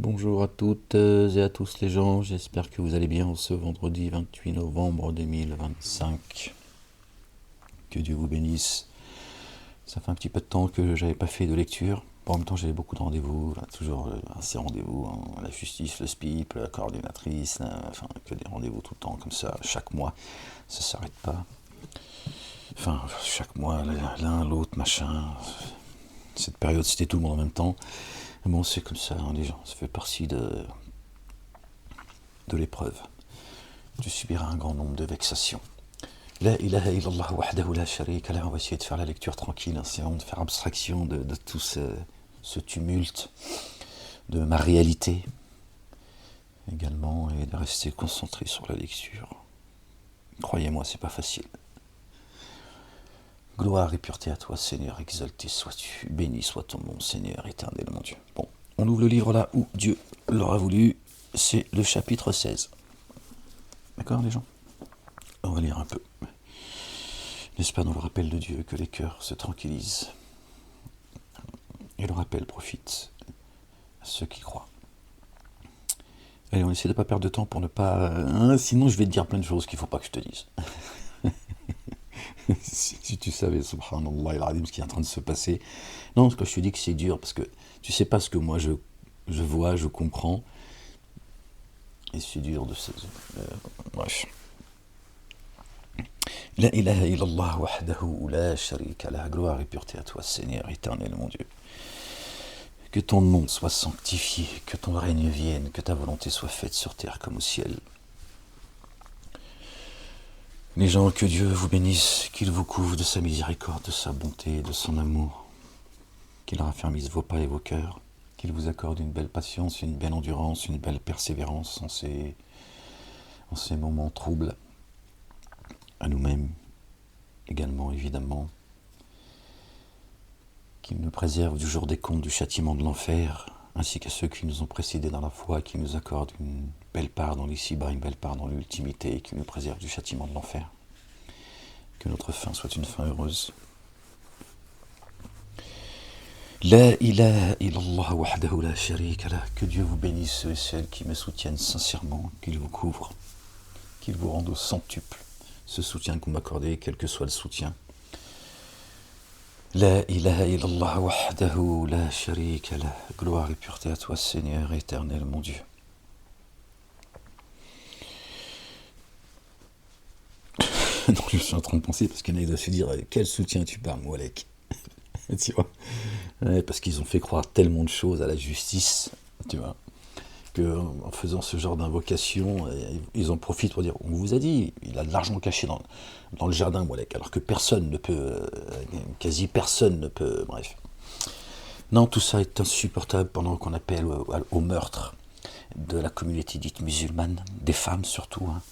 Bonjour à toutes et à tous les gens, j'espère que vous allez bien ce vendredi 28 novembre 2025. Que Dieu vous bénisse. Ça fait un petit peu de temps que j'avais pas fait de lecture. Bon, en même temps, j'avais beaucoup de rendez-vous, là, toujours ces rendez-vous, hein, la justice, le SPIP, la coordinatrice, enfin, que des rendez-vous tout le temps, comme ça, chaque mois, ça s'arrête pas. Enfin, chaque mois, l'un, l'autre, machin. Cette période, c'était tout le monde en même temps. Mais bon, c'est comme ça, hein, les gens, ça fait partie de l'épreuve. Tu subiras un grand nombre de vexations. La ilaha illallah wahdahu la sharika lah. On va essayer de faire la lecture tranquille, hein, c'est vraiment de faire abstraction de tout ce tumulte, de ma réalité également, et de rester concentré sur la lecture. Croyez-moi, c'est pas facile. Gloire et pureté à toi, Seigneur, exalté sois-tu, béni soit ton nom, Seigneur éternel, mon Dieu. Bon, on ouvre le livre là où Dieu l'aura voulu, c'est le chapitre 16. D'accord, les gens? On va lire un peu. N'est-ce pas dans le rappel de Dieu que les cœurs se tranquillisent? Et le rappel profite à ceux qui croient. Allez, on essaie de ne pas perdre de temps pour ne pas... sinon, je vais te dire plein de choses qu'il ne faut pas que je te dise. Si tu savais, subhanallah, ce qui est en train de se passer. Non, parce que je te dis que c'est dur, parce que tu sais pas ce que moi je vois, je comprends. Et c'est dur de se... bref. La ilaha illallah wahdahu la sharika lah. Gloire et pureté à toi, Seigneur éternel, mon Dieu. Que ton nom soit sanctifié, que ton règne vienne, que ta volonté soit faite sur terre comme au ciel. Les gens, que Dieu vous bénisse, qu'il vous couvre de sa miséricorde, de sa bonté, de son amour, qu'il raffermisse vos pas et vos cœurs, qu'il vous accorde une belle patience, une belle endurance, une belle persévérance en ces moments troubles, à nous-mêmes également, évidemment, qu'il nous préserve du jour des comptes, du châtiment de l'enfer, ainsi qu'à ceux qui nous ont précédés dans la foi, qui nous accordent une belle part dans l'ici-bas, une belle part dans l'ultimité, et qui nous préserve du châtiment de l'enfer. Que notre fin soit une fin heureuse. La ilaha illallah wahdahu la sharika lah. Que Dieu vous bénisse, ceux et celles qui me soutiennent sincèrement, qu'il vous couvre, qu'il vous rende au centuple ce soutien que vous m'accordez, quel que soit le soutien. La ilaha illallah wahdahu la sharika lah. Gloire et pureté à toi, Seigneur éternel, mon Dieu. Donc je suis en train de penser, parce qu'il y en a qui doivent se dire quel soutien tu parles, Moualek. Tu vois, ouais, parce qu'ils ont fait croire tellement de choses à la justice, tu vois, qu'en faisant ce genre d'invocation, ils en profitent pour dire on vous a dit, il a de l'argent caché dans le jardin, Moualek, alors que personne ne peut, quasi personne ne peut, bref. Non, tout ça est insupportable pendant qu'on appelle au meurtre de la communauté dite musulmane, des femmes surtout, hein,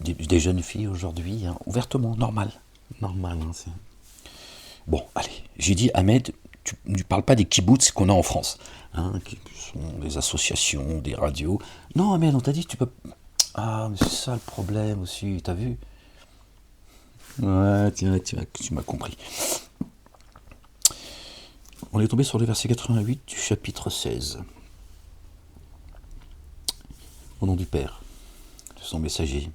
des jeunes filles aujourd'hui, hein, ouvertement, normal. Normal, hein, c'est... Bon, allez, j'ai dit, Ahmed, tu ne parles pas des kibbutz qu'on a en France, hein, qui sont des associations, des radios. Non, Ahmed, on t'a dit, tu peux... Ah, mais c'est ça le problème aussi, t'as vu? Ouais, tiens, tu m'as compris. On est tombé sur le verset 88 du chapitre 16. Au nom du Père, de son messager,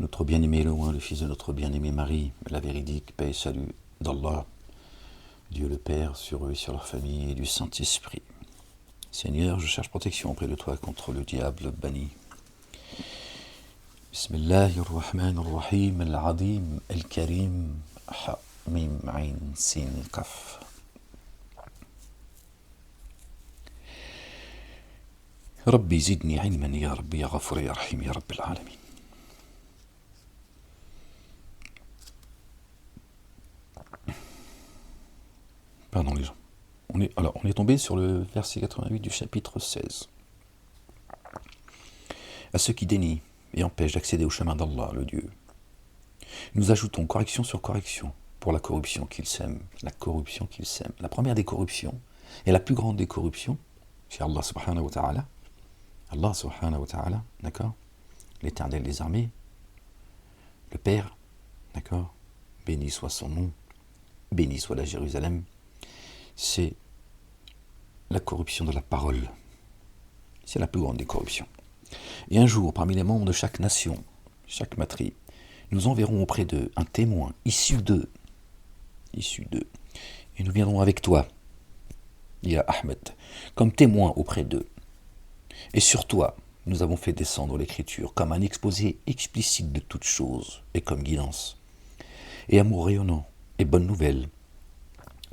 notre bien-aimé loin, le fils de notre bien-aimé Marie, la véridique paix et salut d'Allah, Dieu le Père, sur eux et sur leur famille, et du Saint-Esprit. Seigneur, je cherche protection auprès de toi contre le diable banni. Bismillahirrahmanirrahim, al-Adim, al-Karim, ha-mim, ayn, sin, kaf. ربي زدني علما يا ربي يا غفور يا رحيم يا رب العالمين. Pardon les gens. On est tombé sur le verset 88 du chapitre 16. À ceux qui dénient et empêchent d'accéder au chemin d'Allah, le Dieu, nous ajoutons correction sur correction pour la corruption qu'ils sèment. La corruption qu'ils sèment. La première des corruptions et la plus grande des corruptions, chez Allah subhanahu wa ta'ala. Allah subhanahu wa ta'ala, d'accord? L'éternel des armées, le Père, d'accord? Béni soit son nom, béni soit la Jérusalem. C'est la corruption de la parole. C'est la plus grande des corruptions. Et un jour, parmi les membres de chaque nation, chaque matrie, nous enverrons auprès d'eux un témoin issu d'eux. Et nous viendrons avec toi, ya Ahmed, comme témoin auprès d'eux. Et sur toi, nous avons fait descendre l'écriture comme un exposé explicite de toutes choses et comme guidance. Et amour rayonnant et bonne nouvelle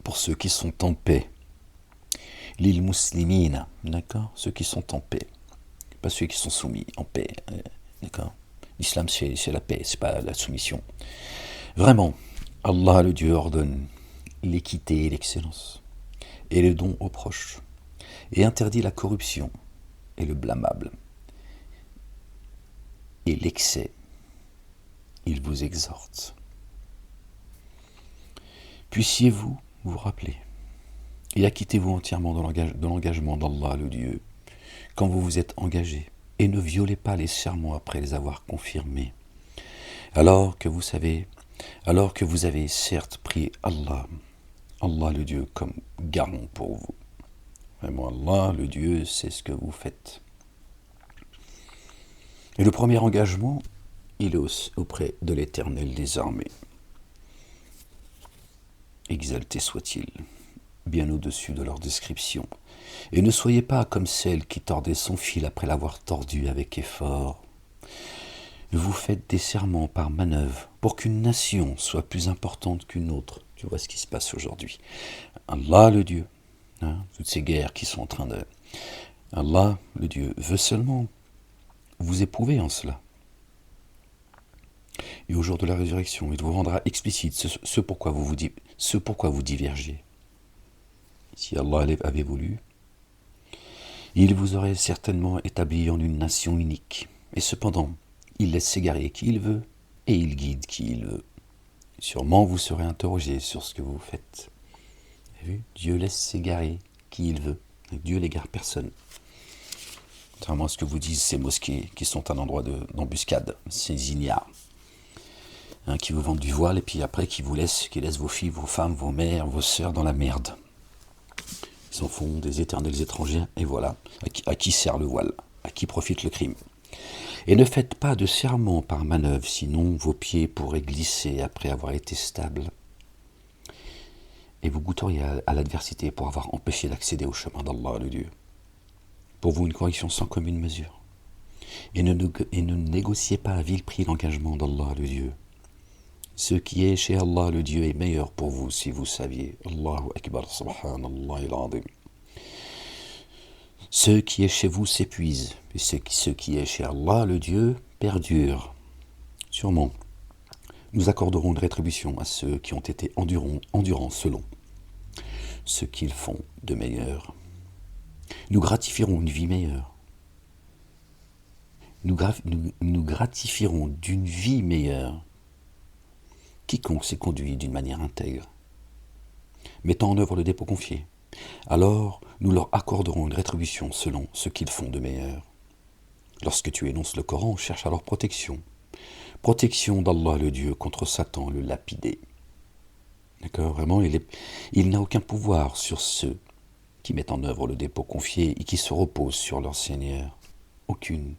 pour ceux qui sont en paix. Lil muslimina, d'accord? Ceux qui sont en paix. Pas ceux qui sont soumis, en paix, d'accord? L'islam, c'est la paix, c'est pas la soumission. Vraiment, Allah, le Dieu, ordonne l'équité et l'excellence, et le don aux proches, et interdit la corruption et le blâmable, et l'excès. Il vous exhorte. Puissiez-vous vous rappeler, et acquittez-vous entièrement de l'engagement d'Allah, le Dieu, quand vous vous êtes engagé, et ne violez pas les serments après les avoir confirmés. Alors que vous avez certes pris Allah le Dieu comme garant pour vous. Vraiment, Allah le Dieu, c'est ce que vous faites. Et le premier engagement, il est auprès de l'Éternel des armées. Exalté soit-il, bien au-dessus de leur description. Et ne soyez pas comme celle qui tordait son fil après l'avoir tordu avec effort. Vous faites des serments par manœuvre pour qu'une nation soit plus importante qu'une autre. Tu vois ce qui se passe aujourd'hui. Allah le Dieu, toutes ces guerres qui sont en train de... Allah le Dieu veut seulement vous éprouver en cela. Et au jour de la résurrection, il vous rendra explicite ce pourquoi vous divergez. Si Allah avait voulu, il vous aurait certainement établi en une nation unique. Et cependant, il laisse s'égarer qui il veut et il guide qui il veut. Sûrement vous serez interrogé sur ce que vous faites. Vous avez vu ? Dieu laisse s'égarer qui il veut. Dieu n'égare personne. Contrairement à ce que vous disent ces mosquées qui sont un endroit d'embuscade, ces ignares, qui vous vendent du voile et puis après qui laissent vos filles, vos femmes, vos mères, vos sœurs dans la merde. Ils s'en font des éternels étrangers et voilà, à qui sert le voile, à qui profite le crime. Et ne faites pas de serment par manœuvre, sinon vos pieds pourraient glisser après avoir été stables. Et vous goûteriez à l'adversité pour avoir empêché d'accéder au chemin d'Allah, le Dieu. Pour vous, une correction sans commune mesure. Et ne négociez pas à vil prix l'engagement d'Allah, le Dieu. Ce qui est chez Allah, le Dieu, est meilleur pour vous si vous saviez. Allahu Akbar, subhanallah al-azim. Ce qui est chez vous s'épuise, et ce qui est chez Allah, le Dieu, perdure. Sûrement, nous accorderons une rétribution à ceux qui ont été endurants selon ce qu'ils font de meilleur. Nous gratifierons une vie meilleure. Nous gratifierons d'une vie meilleure quiconque s'est conduit d'une manière intègre, mettant en œuvre le dépôt confié. Alors nous leur accorderons une rétribution selon ce qu'ils font de meilleur. Lorsque tu énonces le Coran, cherche alors protection. Protection d'Allah le Dieu contre Satan le lapidé. D'accord, vraiment, il n'a aucun pouvoir sur ceux qui mettent en œuvre le dépôt confié et qui se reposent sur leur Seigneur. Aucune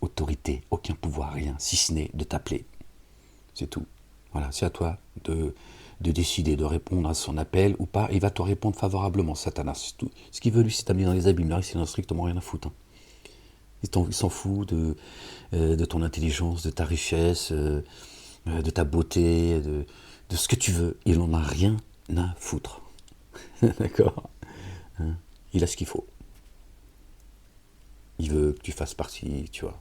autorité, aucun pouvoir, rien, si ce n'est de t'appeler. C'est tout. Voilà, c'est à toi de décider de répondre à son appel ou pas. Il va te répondre favorablement, Satanas. Tout. Ce qu'il veut, lui, c'est t'amener dans les abîmes. Là, il n'en a strictement rien à foutre. Il s'en fout de ton intelligence, de ta richesse, de ta beauté, de ce que tu veux. Il n'en a rien à foutre. D'accord, hein? Il a ce qu'il faut. Il veut que tu fasses partie, tu vois,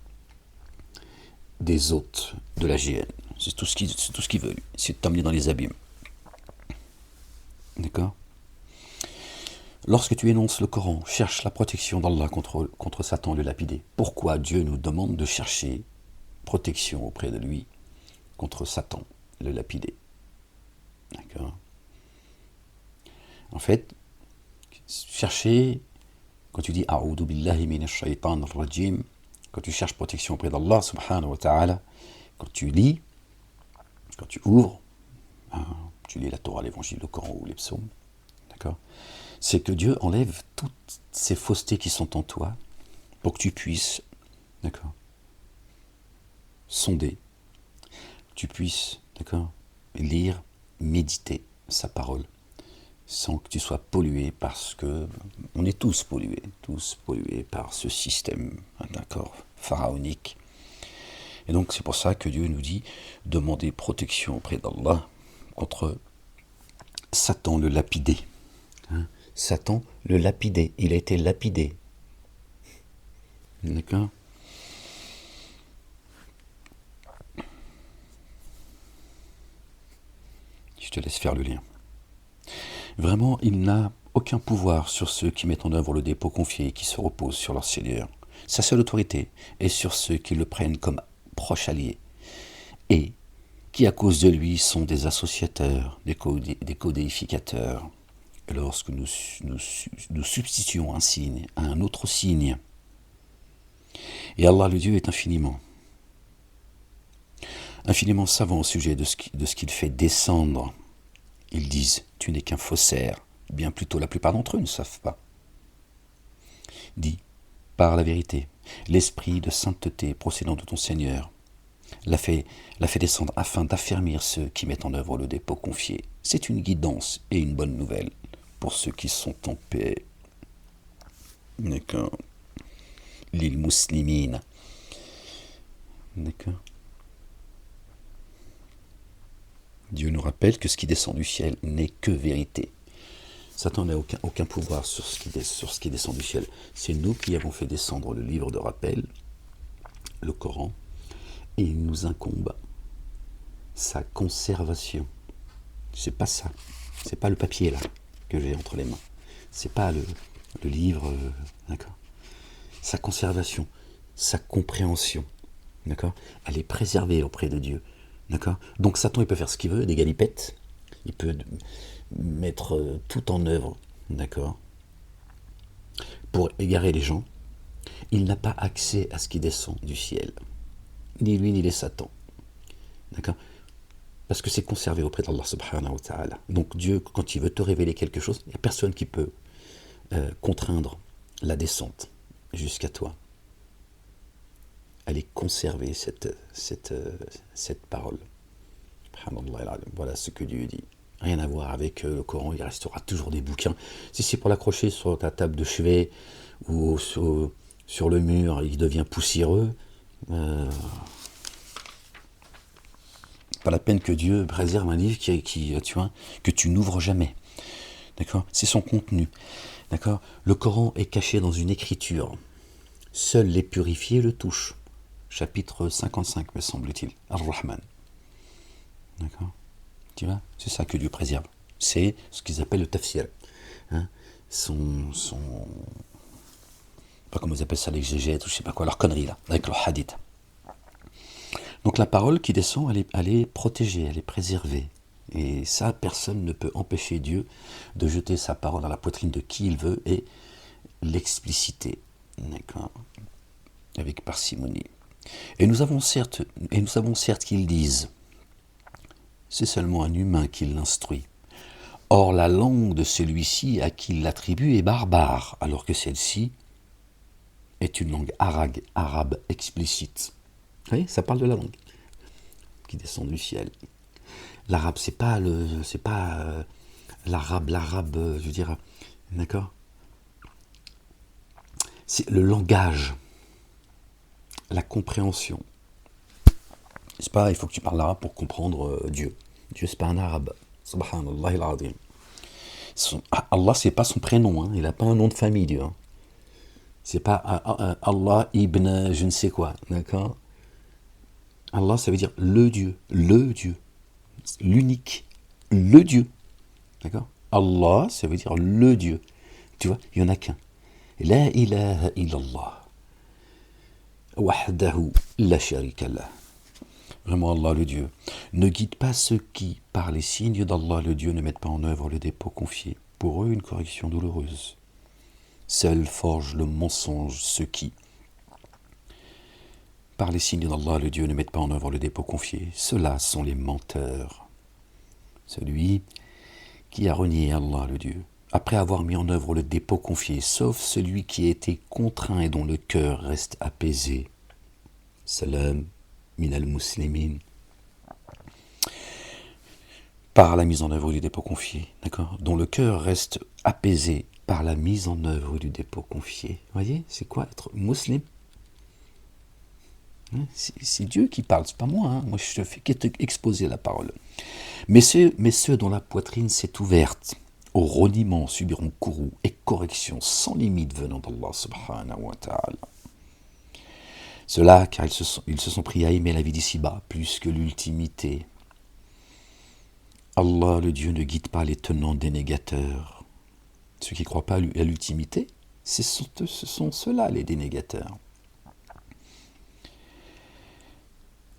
des hôtes de la GN. C'est tout ce qu'il veut, lui. C'est de t'emmener dans les abîmes. D'accord? Lorsque tu énonces le Coran, cherche la protection d'Allah contre Satan le lapidé. Pourquoi Dieu nous demande de chercher protection auprès de lui contre Satan le lapidé? D'accord? En fait, chercher, quand tu dis « A'udhu billahi minash shaytan ar-rajim », quand tu cherches protection auprès d'Allah subhanahu wa ta'ala, quand tu lis, quand tu ouvres, tu lis la Torah, l'évangile, le Coran ou les psaumes, d'accord? c'est que Dieu enlève toutes ces faussetés qui sont en toi pour que tu puisses, d'accord, sonder, tu puisses, d'accord, lire, méditer sa parole, sans que tu sois pollué, parce que on est tous pollués par ce système, d'accord, pharaonique. Et donc c'est pour ça que Dieu nous dit, demandez protection auprès d'Allah contre Satan le lapidé. Hein, Satan le lapidé, il a été lapidé. D'accord ? Je te laisse faire le lien. Vraiment, il n'a aucun pouvoir sur ceux qui mettent en œuvre le dépôt confié et qui se reposent sur leur Seigneur. Sa seule autorité est sur ceux qui le prennent comme proche allié et qui, à cause de lui, sont des associateurs, des codéificateurs. Et lorsque nous substituons un signe à un autre signe, et Allah le Dieu est infiniment savant au sujet de ce qu'il fait descendre. Ils disent, tu n'es qu'un faussaire. Bien plutôt, la plupart d'entre eux ne savent pas. Dis, par la vérité, l'esprit de sainteté procédant de ton Seigneur l'a fait descendre afin d'affermir ceux qui mettent en œuvre le dépôt confié. C'est une guidance et une bonne nouvelle pour ceux qui sont en paix. D'accord. L'île muslimine. D'accord. Dieu nous rappelle que ce qui descend du ciel n'est que vérité. Satan n'a aucun pouvoir sur ce qui descend du ciel. C'est nous qui avons fait descendre le livre de rappel, le Coran, et il nous incombe sa conservation. C'est pas ça. C'est pas le papier là que j'ai entre les mains. C'est pas le livre, d'accord. Sa conservation, sa compréhension, d'accord. Elle est préservée auprès de Dieu. D'accord. Donc Satan, il peut faire ce qu'il veut, des galipettes, il peut mettre tout en œuvre, d'accord, pour égarer les gens. Il n'a pas accès à ce qui descend du ciel, ni lui ni les Satans, d'accord, parce que c'est conservé auprès d'Allah subhanahu wa ta'ala. Donc Dieu, quand il veut te révéler quelque chose, il n'y a personne qui peut contraindre la descente jusqu'à toi. Elle est conservée, cette parole. Voilà ce que Dieu dit. Rien à voir avec le Coran, il restera toujours des bouquins. Si c'est pour l'accrocher sur ta table de chevet ou sur le mur, il devient poussiéreux. Pas la peine que Dieu préserve un livre que tu n'ouvres jamais. D'accord ? C'est son contenu. D'accord ? Le Coran est caché dans une écriture. Seuls les purifiés le touchent. Chapitre 55, me semble-t-il. Ar-Rahman. D'accord ? Tu vois ? C'est ça que Dieu préserve. C'est ce qu'ils appellent le tafsir. Hein ? Pas comment ils appellent ça, l'exégète, ou je sais pas quoi, leur connerie là, avec leur hadith. Donc la parole qui descend, elle est protégée, elle est préservée. Et ça, personne ne peut empêcher Dieu de jeter sa parole dans la poitrine de qui il veut et l'expliciter. D'accord ? Avec parcimonie. Et nous avons certes qu'ils disent, c'est seulement un humain qui l'instruit. Or la langue de celui-ci à qui il l'attribue est barbare, alors que celle-ci est une langue arabe explicite. Vous voyez, ça parle de la langue qui descend du ciel. L'arabe, c'est pas l'arabe, je veux dire, d'accord ? C'est le langage. La compréhension. C'est pas, il faut que tu parles arabe pour comprendre Dieu. Dieu, c'est pas un arabe. Subhanallah al-azim. Allah, c'est pas son prénom, hein. Il n'a pas un nom de famille, Dieu. Hein. C'est pas Allah ibn je ne sais quoi, d'accord ? Allah, ça veut dire le Dieu, l'unique, le Dieu, d'accord ? Allah, ça veut dire le Dieu. Tu vois, il n'y en a qu'un. La ilaha illallah. Wahdahu la sharika lah. Vraiment Allah le Dieu ne guide pas ceux qui, par les signes d'Allah le Dieu, ne mettent pas en œuvre le dépôt confié. Pour eux, une correction douloureuse. Seul forge le mensonge ceux qui, par les signes d'Allah le Dieu, ne mettent pas en œuvre le dépôt confié. Ceux-là sont les menteurs. Celui qui a renié Allah le Dieu après avoir mis en œuvre le dépôt confié, sauf celui qui a été contraint et dont le cœur reste apaisé. Salam min al-muslimin. Par la mise en œuvre du dépôt confié, d'accord, dont le cœur reste apaisé par la mise en œuvre du dépôt confié. Vous voyez, c'est quoi être musulman? C'est Dieu qui parle, c'est pas moi. Moi, je ne fais qu'exposer la parole. Mais ceux dont la poitrine s'est ouverte au reniement subiront courroux et correction sans limite venant d'Allah subhanahu wa ta'ala. Cela car ils se sont pris à aimer la vie d'ici-bas plus que l'ultimité. Allah, le Dieu, ne guide pas les tenants des négateurs. Ceux qui ne croient pas à l'ultimité, ce sont ceux-là les dénégateurs.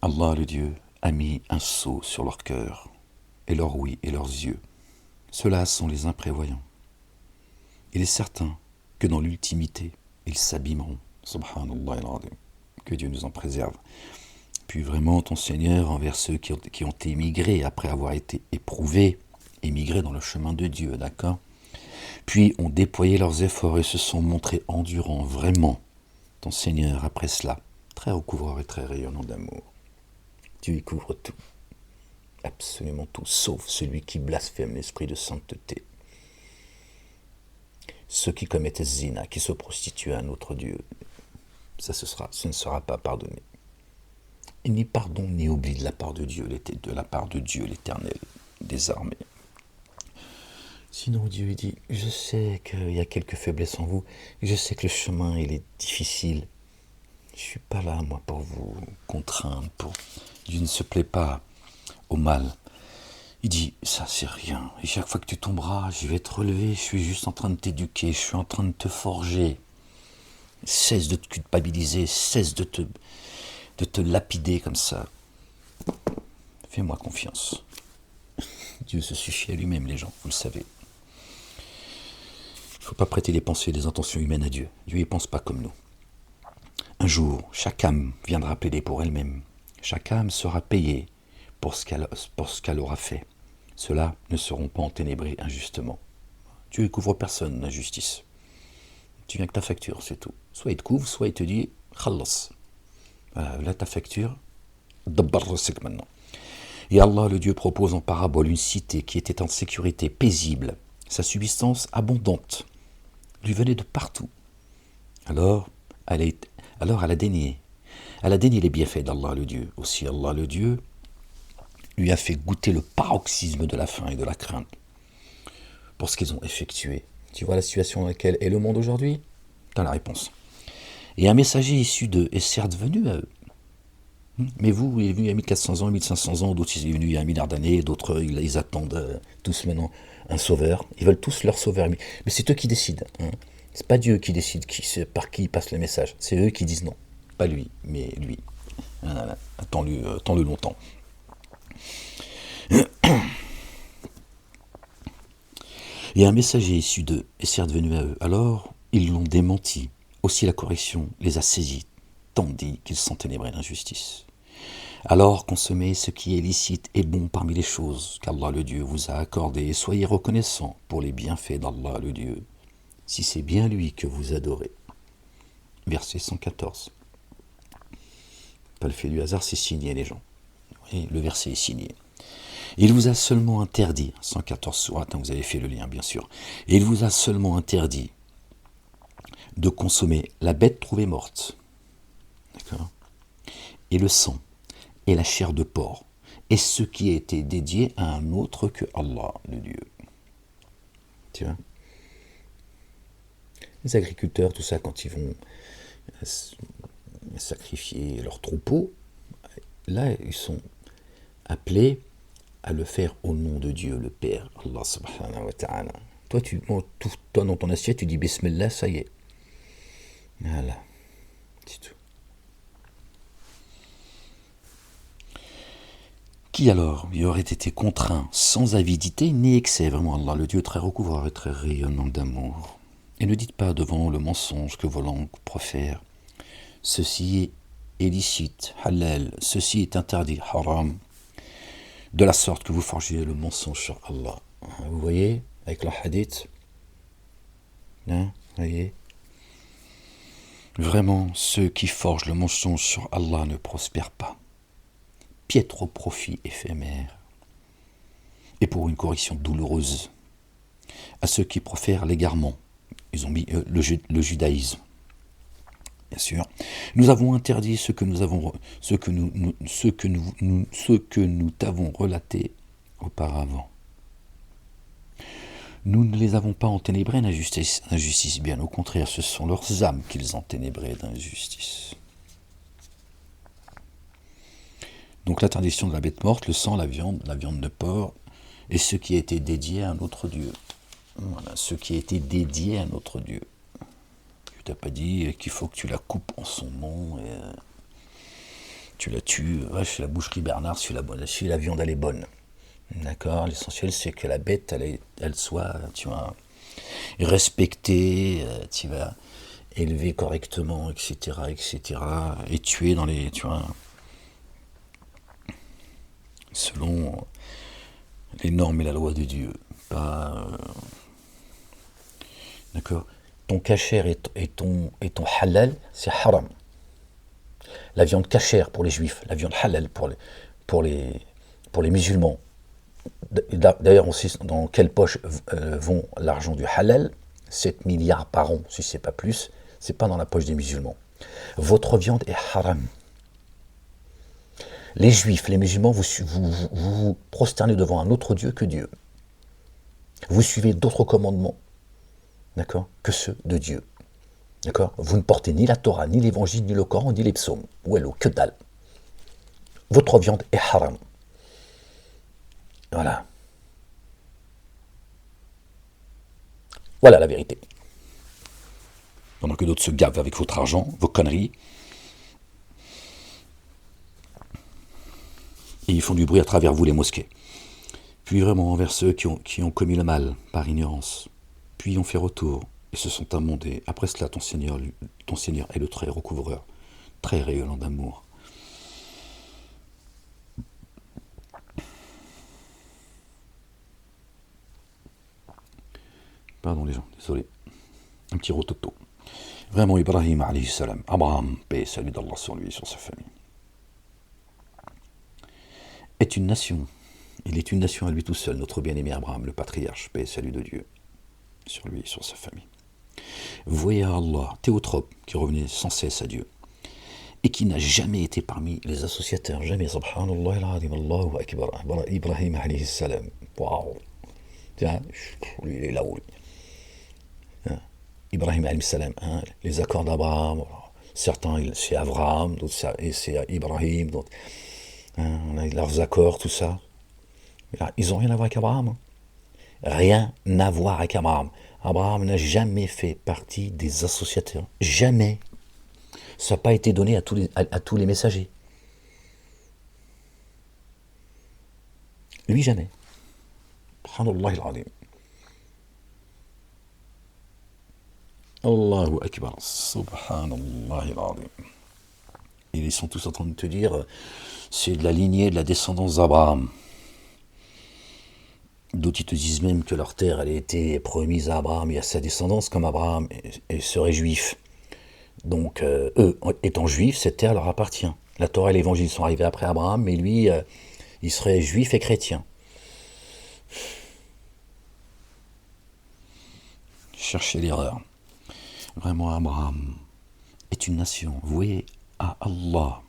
Allah, le Dieu, a mis un sceau sur leur cœur, et leur ouïe et leurs yeux. Ceux-là sont les imprévoyants. Il est certain que dans l'ultimité, ils s'abîmeront. Subhanallah al-Azim. Que Dieu nous en préserve. Puis vraiment, ton Seigneur, envers ceux qui ont émigré après avoir été éprouvés, émigrés dans le chemin de Dieu, d'accord? Puis ont déployé leurs efforts et se sont montrés endurants, vraiment. Ton Seigneur, après cela, très recouvreur et très rayonnant d'amour. Dieu y couvre tout, absolument tout, sauf celui qui blasphème l'esprit de sainteté. Ceux qui commettent zina, qui se prostituent à un autre Dieu, ce ne sera pas pardonné. Et ni pardon ni oubli de la part de Dieu, l'Éternel des armées. Sinon Dieu dit, je sais qu'il y a quelques faiblesses en vous, je sais que le chemin il est difficile. Je ne suis pas là, moi, pour vous contraindre, Dieu ne se plaît pas au mal. Il dit, ça c'est rien. Et chaque fois que tu tomberas, je vais te relever, je suis juste en train de t'éduquer, je suis en train de te forger. Cesse de te culpabiliser, cesse de te lapider comme ça. Fais-moi confiance. Dieu se suffit à lui-même, les gens, vous le savez. Il ne faut pas prêter les pensées et les intentions humaines à Dieu. Dieu ne pense pas comme nous. Un jour, chaque âme viendra plaider pour elle-même. Chaque âme sera payée pour ce qu'elle aura fait. Ceux-là ne seront pas enténébrés injustement. Dieu ne couvre personne d'injustice. Tu viens avec ta facture, c'est tout. Soit il te couvre, soit il te dit « Khalas ». Voilà, là ta facture, dabbar rasik maintenant. Et Allah, le Dieu, propose en parabole une cité qui était en sécurité, paisible, sa subsistance abondante, lui venait de partout. Alors, elle a dénié les bienfaits d'Allah, le Dieu. Aussi, Allah, le Dieu, lui a fait goûter le paroxysme de la faim et de la crainte pour ce qu'ils ont effectué. Tu vois la situation dans laquelle est le monde aujourd'hui? Tu as la réponse. Et un messager issu d'eux est certes venu à eux. Mais vous, il est venu il y a 1400 ans, 1500 ans, d'autres il est venu il y a 1 milliard d'années, d'autres ils attendent tous maintenant un sauveur. Ils veulent tous leur sauveur. Mais c'est eux qui décident. C'est pas Dieu qui décide par qui passe le message. C'est eux qui disent non. Pas lui, mais lui. Voilà. Attends-le longtemps. Et un messager issu d'eux est certes venu à eux. Alors, ils l'ont démenti. Aussi la correction les a saisis, tandis qu'ils sont ténébrés d'injustice. Alors consommez ce qui est licite et bon parmi les choses qu'Allah le Dieu vous a accordées et soyez reconnaissants pour les bienfaits d'Allah le Dieu, si c'est bien lui que vous adorez. Verset 114. Pas le fait du hasard, c'est signé les gens. Et le verset est signé. Il vous a seulement interdit, 114 sourates, vous avez fait le lien bien sûr, et il vous a seulement interdit de consommer la bête trouvée morte, d'accord, et le sang, et la chair de porc, et ce qui a été dédié à un autre que Allah, le Dieu. Tu vois, les agriculteurs, tout ça, quand ils vont sacrifier leurs troupeaux, là, ils sont appelés à le faire au nom de Dieu, le Père, Allah subhanahu wa ta'ala. Toi, dans ton assiette, tu dis Bismillah, ça y est. Voilà, c'est tout. Qui alors y aurait été contraint sans avidité ni excès, vraiment Allah, le Dieu très recouvreur et très rayonnant d'amour. Et ne dites pas devant le mensonge que vos langues profèrent. Ceci est licite, halal, ceci est interdit, haram. De la sorte que vous forgez le mensonge sur Allah. Vous voyez, avec le hadith, Hein, voyez. Vraiment, ceux qui forgent le mensonge sur Allah ne prospèrent pas. Piètre profit éphémère. Et pour une correction douloureuse, à ceux qui profèrent l'égarement, ils ont mis le judaïsme. Bien sûr, nous avons interdit ce que nous t'avons relaté auparavant. Nous ne les avons pas enténébrés d'injustice, bien au contraire, ce sont leurs âmes qu'ils enténébraient d'injustice. Donc l'interdiction de la bête morte, le sang, la viande de porc, et ce qui a été dédié à un autre Dieu. Voilà, ce qui a été dédié à un autre Dieu. Tu t'as pas dit qu'il faut que tu la coupes en son nom, et tu la tues. Ouais, chez la boucherie Bernard, si la viande elle est bonne. D'accord, l'essentiel c'est que la bête elle soit, tu vois, respectée, tu vas élevée correctement, etc., et tuée dans les, tu vois, selon les normes et la loi de Dieu. Pas, d'accord. Ton kasher et ton halal, c'est haram. La viande kasher pour les juifs, la viande halal pour les musulmans. D'ailleurs, on sait dans quelle poche vont l'argent du halal, 7 milliards par an, si c'est pas plus, c'est pas dans la poche des musulmans. Votre viande est haram. Les juifs, les musulmans, vous prosternez devant un autre Dieu que Dieu. Vous suivez d'autres commandements, d'accord, que ceux de Dieu. D'accord. Vous ne portez ni la Torah, ni l'évangile, ni le Coran, ni les psaumes. Ouello, que dalle. Votre viande est haram. Voilà. Voilà la vérité. Pendant que d'autres se gavent avec votre argent, vos conneries, et ils font du bruit à travers vous, les mosquées. Puis vraiment envers ceux qui ont commis le mal par ignorance, puis ont fait retour et se sont amendés. Après cela, ton Seigneur est le très recouvreur, très rayonnant d'amour. Pardon les gens, désolé. Un petit rototo. Vraiment, Ibrahim alayhi salam, Abraham, paix et salut d'Allah sur lui et sur sa famille, est une nation. Il est une nation à lui tout seul, notre bien-aimé Abraham, le patriarche, paix et salut de Dieu sur lui et sur sa famille. Voyez à Allah, théotrope, qui revenait sans cesse à Dieu, et qui n'a jamais été parmi les associateurs, jamais, subhanallah al-azim, Allahu akbar, Ibrahim alayhi salam, waouh, tiens, lui il est là-haut, hein. Ibrahim alayhi salam, hein, les accords d'Abraham, certains c'est Abraham, d'autres c'est Ibrahim, d'autres, hein, on a leurs accords, tout ça, ils n'ont rien à voir avec Abraham, hein. Rien à voir avec Abraham. Abraham n'a jamais fait partie des associateurs. Jamais. Ça n'a pas été donné à tous les messagers. Lui, jamais. Subhanallah al-azim. Allahu akbar. Subhanallah al-azim. Et ils sont tous en train de te dire, c'est de la lignée, de la descendance d'Abraham. D'autres ils te disent même que leur terre elle a été promise à Abraham et à sa descendance, comme Abraham serait juif. Donc eux, étant juifs, cette terre leur appartient. La Torah et l'Évangile sont arrivés après Abraham, mais lui, il serait juif et chrétien. Cherchez l'erreur. Vraiment, Abraham est une nation vouée à Allah.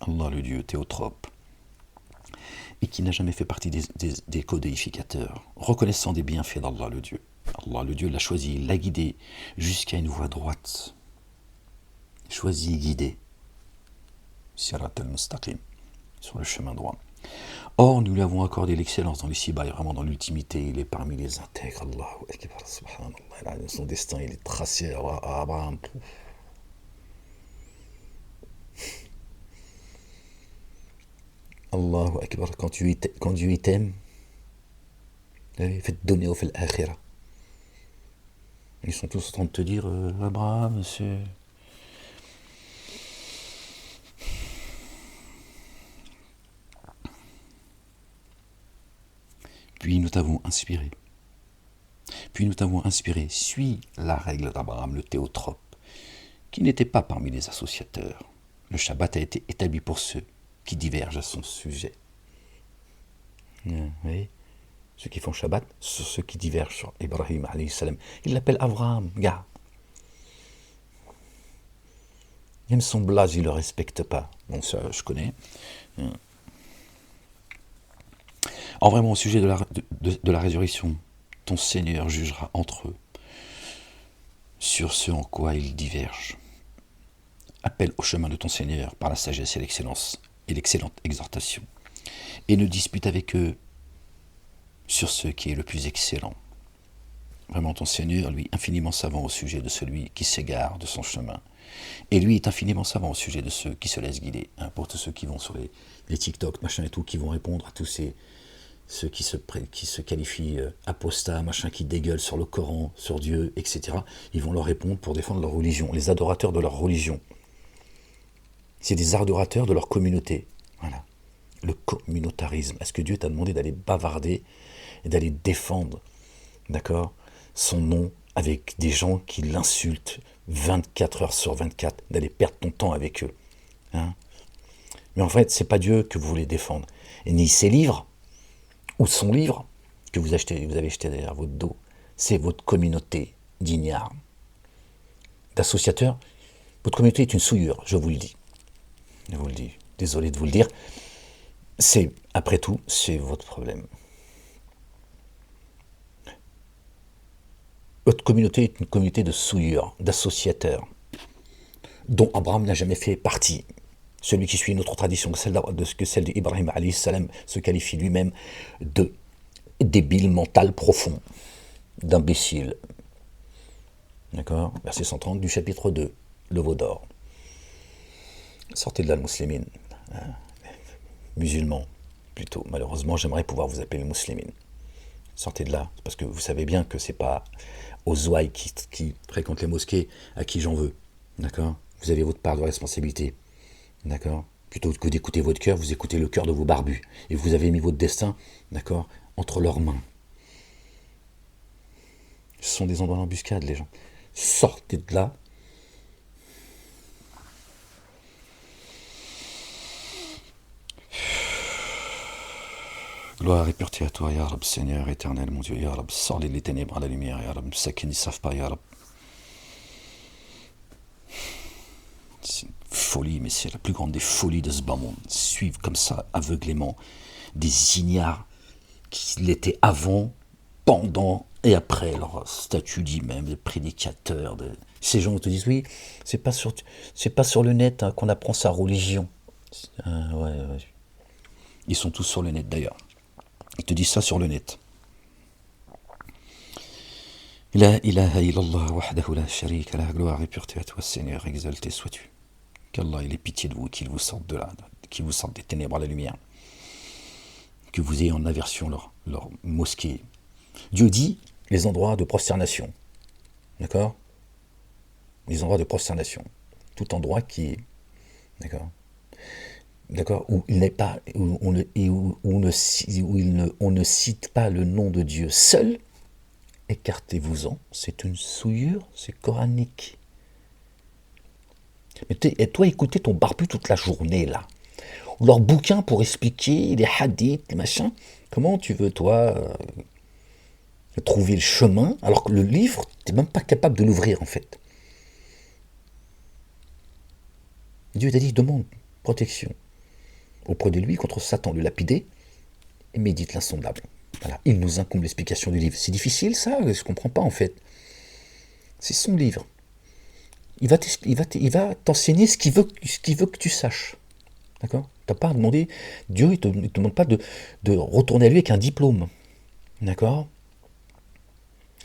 Allah le Dieu théotrope. Et qui n'a jamais fait partie des codéificateurs, reconnaissant des bienfaits d'Allah le Dieu. Allah le Dieu l'a choisi, l'a guidé jusqu'à une voie droite. Choisi et guidé. Sirat al-Mustaqim, sur le chemin droit. Or, nous lui avons accordé l'excellence dans l'ici-bas et vraiment dans l'ultimité. Il est parmi les intègres. Allahu Akbar, subhanallah. Son destin, il est tracé à Abraham. Allahu Akbar, quand Dieu t'aime, faites donner au fait l'akhira. Ils sont tous en train de te dire, Abraham, c'est... Puis nous t'avons inspiré. Puis nous t'avons inspiré, suis la règle d'Abraham le théotrope, qui n'était pas parmi les associateurs. Le Shabbat a été établi pour ceux qui divergent à son sujet. Vous voyez, ceux qui font Shabbat, ce sont ceux qui divergent sur Ibrahim alayhi salam. Il l'appelle Abraham, gars. Même son blaze, il ne le respecte pas. Bon, ça, je connais. En vraiment, au sujet de la résurrection, ton Seigneur jugera entre eux sur ce en quoi ils divergent. Appelle au chemin de ton Seigneur par la sagesse et l'excellence et l'excellente exhortation, et ne dispute avec eux sur ce qui est le plus excellent. Vraiment, ton Seigneur, lui, infiniment savant au sujet de celui qui s'égare de son chemin. Et lui est infiniment savant au sujet de ceux qui se laissent guider. Pour tous ceux qui vont sur les TikTok, machin et tout, qui vont répondre à tous ceux qui se qualifient apostats, machin, qui dégueulent sur le Coran, sur Dieu, etc. Ils vont leur répondre pour défendre leur religion, les adorateurs de leur religion. C'est des adorateurs de leur communauté. Voilà. Le communautarisme. Est-ce que Dieu t'a demandé d'aller bavarder et d'aller défendre, d'accord, son nom avec des gens qui l'insultent 24 heures sur 24, d'aller perdre ton temps avec eux, hein? Mais en fait, c'est pas Dieu que vous voulez défendre, et ni ses livres, ou son livre, que vous avez jeté derrière votre dos. C'est votre communauté d'ignards, d'associateurs. Votre communauté est une souillure, je vous le dis. Je vous le dis. Désolé de vous le dire. Après tout, c'est votre problème. Votre communauté est une communauté de souilleurs, d'associateurs, dont Abraham n'a jamais fait partie. Celui qui suit une autre tradition que celle d'Ibrahim alayhi salam se qualifie lui-même de débile mental profond, d'imbécile. D'accord ? Verset 130 du chapitre 2, le veau d'or. Sortez de là, le muslimine. Musulman, plutôt. Malheureusement, j'aimerais pouvoir vous appeler le muslimine. Sortez de là, parce que vous savez bien que c'est pas aux ouailles qui fréquentent les mosquées à qui j'en veux. D'accord ? Vous avez votre part de responsabilité. D'accord ? Plutôt que d'écouter votre cœur, vous écoutez le cœur de vos barbus. Et vous avez mis votre destin, d'accord, entre leurs mains. Ce sont des endroits d'embuscade, les gens. Sortez de là. Gloire et pureté à toi, Ya Rab, Seigneur éternel, mon Dieu, Ya Rab, sors-les des ténèbres à la lumière, Ya Rab, ceux qui ne savent pas, Ya Rab. C'est une folie, mais c'est la plus grande des folies de ce bas monde. Suivre comme ça, aveuglément, des ignares qui l'étaient avant, pendant et après leur statut dit même, des prédicateurs. Ces gens te disent, oui, c'est pas sur le net qu'on apprend sa religion. Ouais. Ils sont tous sur le net d'ailleurs. Ils te disent ça sur le net. La ilaha illallah wahdahu la sharika la, gloire et pureté à toi, Seigneur, exalté sois-tu. Qu'Allah ait pitié de vous, qu'il vous sorte de là, qu'il vous sorte des ténèbres à la lumière. Que vous ayez en aversion leur mosquée. Dieu dit les endroits de prosternation. D'accord ? Les endroits de prosternation. Tout endroit qui est. D'accord, où il n'est pas, où on ne cite pas le nom de Dieu seul, écartez-vous-en, c'est une souillure, c'est coranique. Et toi, écoutez ton barbu toute la journée, là. Leurs bouquins pour expliquer les hadiths, les machins. Comment tu veux, toi, trouver le chemin, alors que le livre, tu n'es même pas capable de l'ouvrir, en fait. Dieu t'a dit, demande protection auprès de lui contre Satan, le lapidé, et médite l'insondable. Voilà. Il nous incombe l'explication du livre. C'est difficile, ça ? Je ne comprends pas, en fait. C'est son livre. Il va t'enseigner ce qu'il veut que tu saches. D'accord ? Tu n'as pas à demander... Dieu, il ne te demande pas de retourner à lui avec un diplôme. D'accord ?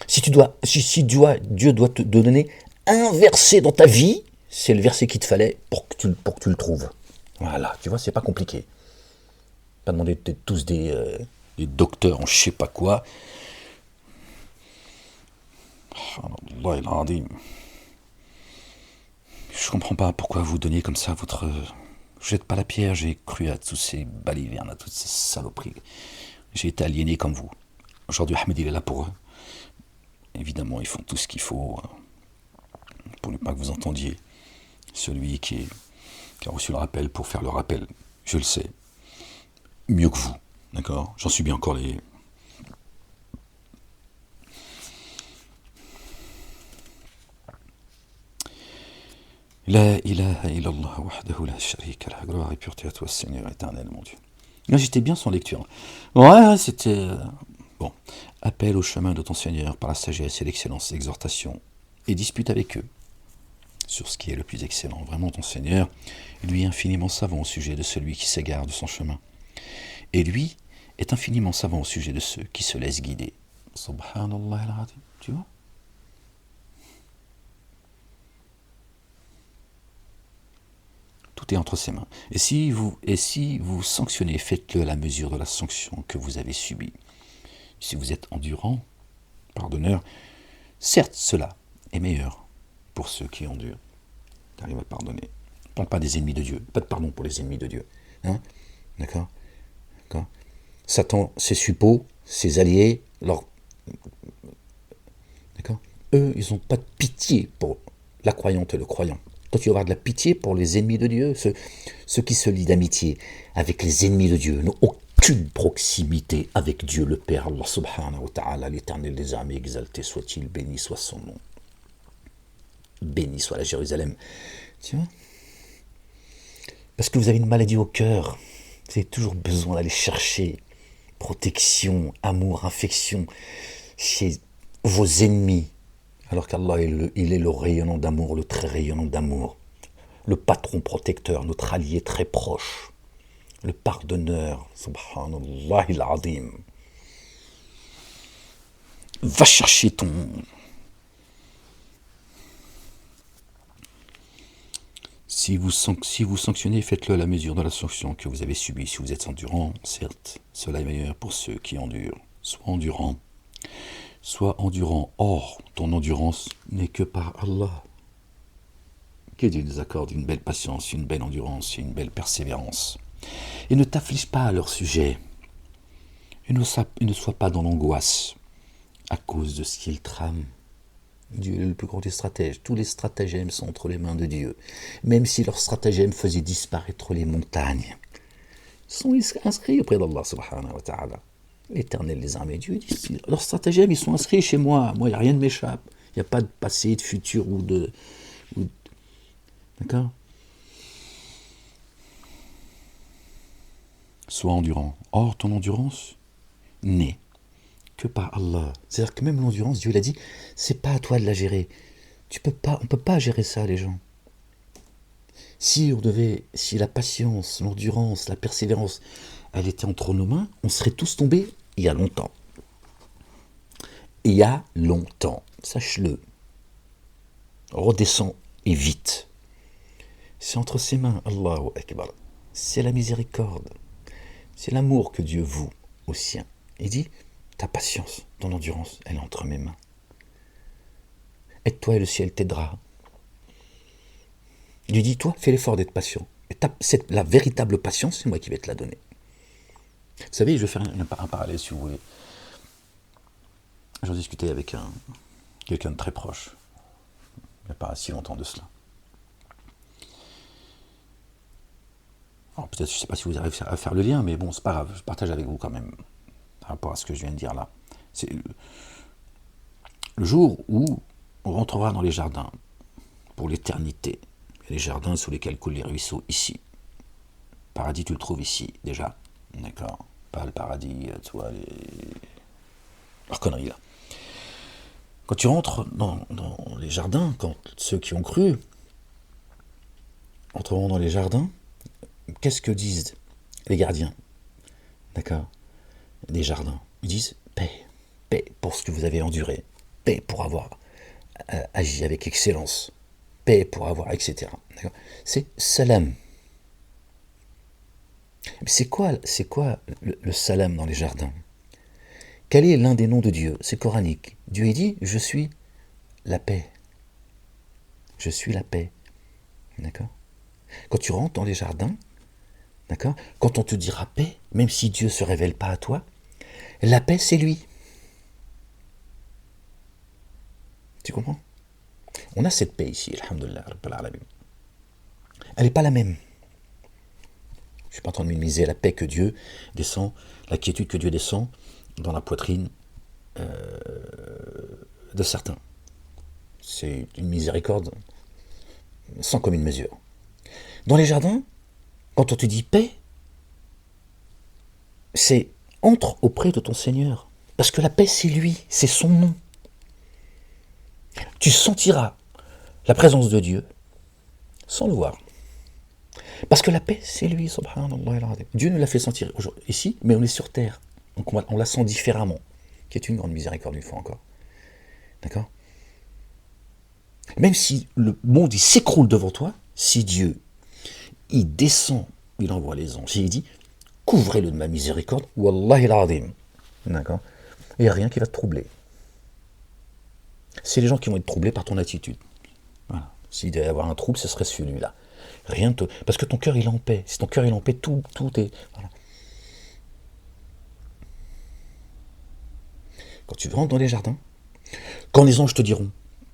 Si Dieu doit te donner un verset dans ta vie, c'est le verset qu'il te fallait pour que tu le trouves. Voilà, tu vois, c'est pas compliqué. Pas demander d'être tous des docteurs en je sais pas quoi. Allah il a dit. Je comprends pas pourquoi vous donnez comme ça votre. Je jette pas la pierre, j'ai cru à tous ces balivernes, à toutes ces saloperies. J'ai été aliéné comme vous. Aujourd'hui, Ahmed, il est là pour évidemment, ils font tout ce qu'il faut pour ne pas que vous entendiez celui qui a reçu le rappel pour faire le rappel. Je le sais, mieux que vous, d'accord? J'en subis encore les... La ilaha illallah wahdahu la sharika lah. Gloire et pureté à toi, Seigneur éternel, mon Dieu. Là, j'étais bien sans lecture. Ouais, c'était... Bon. Appelle au chemin de ton Seigneur par la sagesse et l'excellence, exhortation, et dispute avec eux sur ce qui est le plus excellent. Vraiment, ton Seigneur, lui est infiniment savant au sujet de celui qui s'égare de son chemin. Et lui est infiniment savant au sujet de ceux qui se laissent guider. Subhanallah al-Azim. Tu vois? Tout est entre ses mains. Et si vous sanctionnez, faites-le à la mesure de la sanction que vous avez subie. Si vous êtes endurant, pardonneur, certes, cela est meilleur pour ceux qui endurent, car il va pardonner. On ne parle pas des ennemis de Dieu, pas de pardon pour les ennemis de Dieu. Hein? D'accord? D'accord? Satan, ses suppôts, ses alliés, d'accord? Eux, ils n'ont pas de pitié pour la croyante et le croyant. Toi, tu vas avoir de la pitié pour les ennemis de Dieu, ceux qui se lient d'amitié avec les ennemis de Dieu, n'ont aucune proximité avec Dieu le Père, Allah subhanahu wa ta'ala, l'éternel des armées, exalté soit-il, béni soit son nom. Béni soit la Jérusalem. Tu vois? Parce que vous avez une maladie au cœur, vous avez toujours besoin d'aller chercher protection, amour, affection chez vos ennemis. Alors qu'Allah, il est le rayonnant d'amour, le très rayonnant d'amour. Le patron protecteur, notre allié très proche. Le pardonneur. Subhanallah al-Azim. Va chercher ton... Si vous sanctionnez, faites-le à la mesure de la sanction que vous avez subie. Si vous êtes endurant, certes, cela est meilleur pour ceux qui endurent. Sois endurant. Sois endurant. Or, ton endurance n'est que par Allah. Que Dieu nous accorde une belle patience, une belle endurance et une belle persévérance. Et ne t'afflige pas à leur sujet. Et ne sois pas dans l'angoisse à cause de ce qu'ils trament. Dieu est le plus grand des stratèges. Tous les stratagèmes sont entre les mains de Dieu. Même si leurs stratagèmes faisaient disparaître les montagnes. Ils sont inscrits auprès d'Allah subhanahu wa ta'ala. L'éternel des armées, Dieu dit, leurs stratagèmes, ils sont inscrits chez moi. Moi, il n'y a rien de m'échappe. Il n'y a pas de passé, de futur ou de... D'accord? Sois endurant. Or, ton endurance n'est que par Allah. C'est-à-dire que même l'endurance, Dieu l'a dit, c'est pas à toi de la gérer. On ne peut pas gérer ça, les gens. Si la patience, l'endurance, la persévérance, elle était entre nos mains, on serait tous tombés il y a longtemps. Il y a longtemps, sache-le. Redescends et vite. C'est entre ses mains, Allahu Akbar. C'est la miséricorde. C'est l'amour que Dieu voue aux siens. Il dit, ta patience, ton endurance, elle est entre mes mains. Aide-toi et le ciel t'aidera. Il lui dit, toi, fais l'effort d'être patient. Et la véritable patience, c'est moi qui vais te la donner. Vous savez, je vais faire un parallèle, si vous voulez. J'en discutais avec quelqu'un de très proche, il n'y a pas si longtemps de cela. Alors peut-être, je ne sais pas si vous arrivez à faire le lien, mais bon, c'est pas grave, je partage avec vous quand même, par rapport à ce que je viens de dire là. C'est le jour où on rentrera dans les jardins pour l'éternité. Les jardins sous lesquels coulent les ruisseaux ici. Le paradis, tu le trouves ici, déjà. D'accord? Pas le paradis, tu vois, leurs conneries là. Quand tu rentres dans les jardins, quand ceux qui ont cru entreront dans les jardins, qu'est-ce que disent les gardiens? D'accord? Des jardins. Ils disent paix. Paix pour ce que vous avez enduré. Paix pour avoir agi avec excellence. Paix pour avoir, etc. D'accord? C'est salam. C'est quoi le salam dans les jardins? Quel est l'un des noms de Dieu? C'est coranique. Dieu dit, je suis la paix. Je suis la paix. D'accord? Quand tu rentres dans les jardins, d'accord? Quand on te dira paix, même si Dieu ne se révèle pas à toi, la paix, c'est lui. Tu comprends? On a cette paix ici, alhamdoulilah, rabbil alamin. Elle n'est pas la même. Je ne suis pas en train de minimiser la paix que Dieu descend, la quiétude que Dieu descend dans la poitrine de certains. C'est une miséricorde sans commune mesure. Dans les jardins, quand on te dit paix, c'est entre auprès de ton Seigneur. Parce que la paix, c'est lui, c'est son nom. Tu sentiras la présence de Dieu sans le voir. Parce que la paix, c'est lui, subhanallah. Dieu nous l'a fait sentir ici, mais on est sur terre. Donc on la sent différemment, qui est une grande miséricorde une fois encore. D'accord? Même si le monde il s'écroule devant toi, si Dieu il descend, il envoie les anges, il dit couvrez-le de ma miséricorde, wallahi al-azim. D'accord? Il n'y a rien qui va te troubler. C'est les gens qui vont être troublés par ton attitude. Voilà. S'il devait y avoir un trouble, ce serait celui-là. Rien te... Parce que ton cœur il est en paix. Si ton cœur il est en paix, tout est. Voilà. Quand tu rentres dans les jardins, quand les anges te diront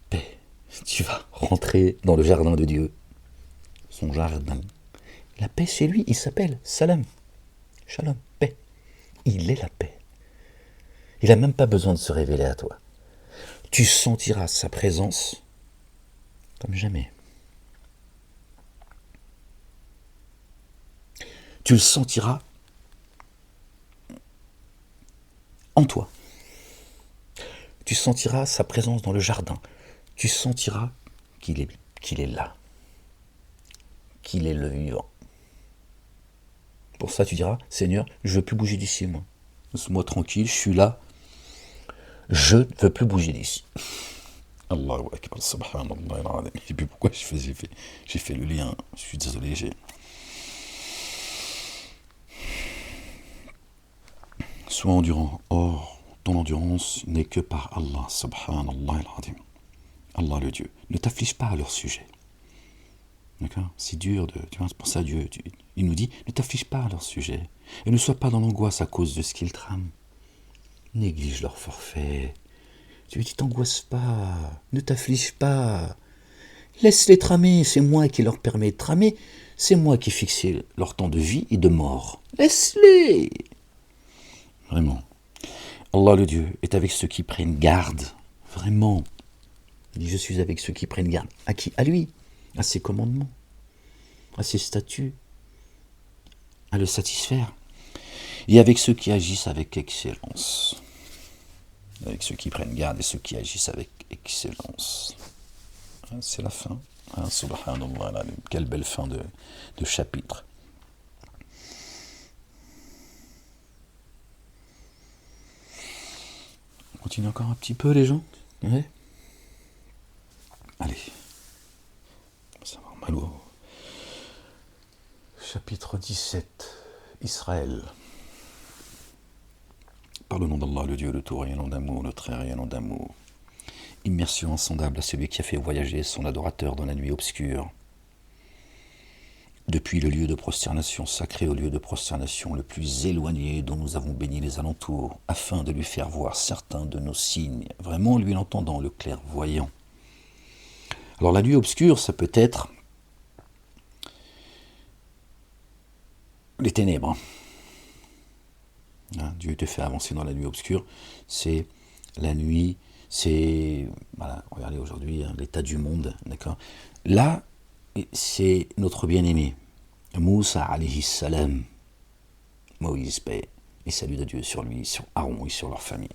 paix, tu vas rentrer dans le jardin de Dieu. Son jardin. La paix, c'est lui, il s'appelle Salam. Shalom, paix. Il est la paix. Il n'a même pas besoin de se révéler à toi. Tu sentiras sa présence comme jamais. Tu le sentiras en toi. Tu sentiras sa présence dans le jardin. Tu sentiras qu'il est là. Qu'il est le vivant. Pour ça, tu diras, Seigneur, je ne veux plus bouger d'ici, moi. Laisse-moi tranquille, je suis là. Je ne veux plus bouger d'ici. Allahu Akbar, subhanallah. Je ne sais plus pourquoi j'ai fait le lien. Je suis désolé, Sois endurant. Or, ton endurance n'est que par Allah, subhanallah al-azim. Allah le Dieu. Ne t'afflige pas à leur sujet. D'accord? C'est dur de... Tu vois, c'est pour ça Dieu, il nous dit, ne t'afflige pas à leur sujet. Et ne sois pas dans l'angoisse à cause de ce qu'ils trament. Néglige leur forfait. Tu t'angoisses pas. Ne t'afflige pas. Laisse-les tramer. C'est moi qui leur permets de tramer. C'est moi qui fixe leur temps de vie et de mort. Laisse-les. Vraiment. Allah le Dieu est avec ceux qui prennent garde. Vraiment. Il dit, je suis avec ceux qui prennent garde. À qui? À lui. À ses commandements. À ses statuts. À le satisfaire. Et avec ceux qui agissent avec excellence. Avec ceux qui prennent garde et ceux qui agissent avec excellence. C'est la fin. Subhanallah. Quelle belle fin de chapitre. On continue encore un petit peu, les gens? Ouais. Allez. Ça va mal au... Chapitre 17. Israël. Par le nom d'Allah, le Dieu, le tout rayonnant d'amour, le très rayonnant d'amour. Immersion insondable à celui qui a fait voyager son adorateur dans la nuit obscure. Depuis le lieu de prosternation sacré au lieu de prosternation le plus éloigné dont nous avons béni les alentours, afin de lui faire voir certains de nos signes, vraiment lui l'entendant, le clairvoyant. Alors la nuit obscure, ça peut être les ténèbres. Dieu te fait avancer dans la nuit obscure, c'est la nuit, c'est, voilà, regardez aujourd'hui l'état du monde, d'accord. Là, c'est notre bien-aimé, Moussa alayhi salam, Moïse, paix et salut de Dieu sur lui, sur Aaron et sur leur famille.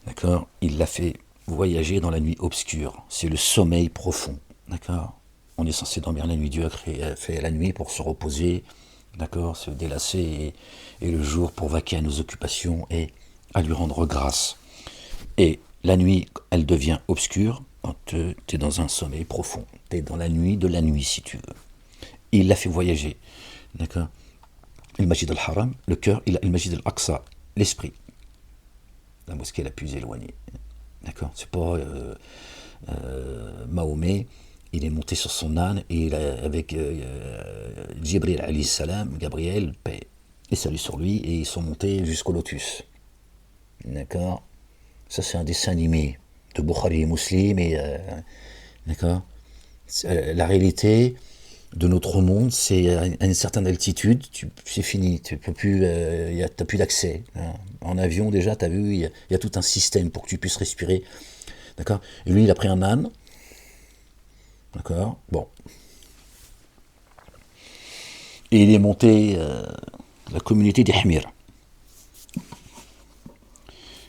D'accord, il l'a fait voyager dans la nuit obscure, c'est le sommeil profond, d'accord. On est censé dormir la nuit, Dieu a fait la nuit pour se reposer, d'accord, se délasser, et le jour pour vaquer à nos occupations et à lui rendre grâce. Et la nuit, elle devient obscure quand tu es dans un sommeil profond. Tu es dans la nuit de la nuit, si tu veux. Et il l'a fait voyager, d'accord. Le Masjid al-Haram, le cœur, il Masjid al-Aqsa, l'esprit. La mosquée la plus éloignée, d'accord. C'est pas Mahomet. Il est monté sur son âne et avec Jibril alayhi salam, Gabriel, paix et salut sur lui, et ils sont montés jusqu'au lotus. D'accord? Ça, c'est un dessin animé. de Bukhari et Muslim, d'accord. La réalité de notre monde, c'est à une certaine altitude, c'est fini, tu peux plus, t'as plus d'accès. Hein. En avion déjà, t'as vu, il y a tout un système pour que tu puisses respirer, d'accord. Et lui, il a pris un âne, d'accord. Bon, et il est monté la communauté des Hmir.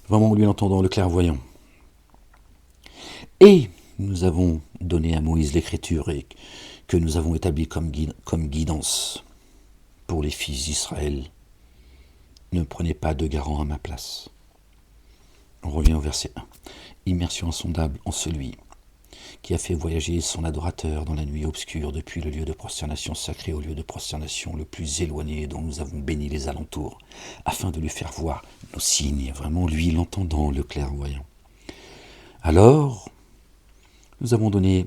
Vraiment, lui entendant le clairvoyant. Et nous avons donné à Moïse l'écriture et que nous avons établi comme guidance pour les fils d'Israël. Ne prenez pas de garant à ma place. On revient au verset 1. Immersion insondable en celui qui a fait voyager son adorateur dans la nuit obscure depuis le lieu de prosternation sacré au lieu de prosternation le plus éloigné dont nous avons béni les alentours, afin de lui faire voir nos signes, vraiment lui l'entendant, le clairvoyant. Alors, nous avons donné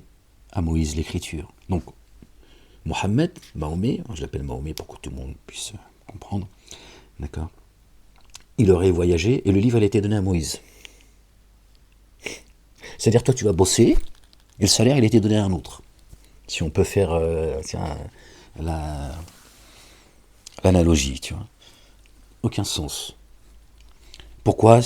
à Moïse l'écriture. Donc, Mohammed, Mahomet, je l'appelle Mahomet pour que tout le monde puisse comprendre, d'accord. Il aurait voyagé et le livre a été donné à Moïse. C'est-à-dire, toi, tu vas bosser et le salaire, il a été donné à un autre. Si on peut faire l'analogie, tu vois. Aucun sens. Pourquoi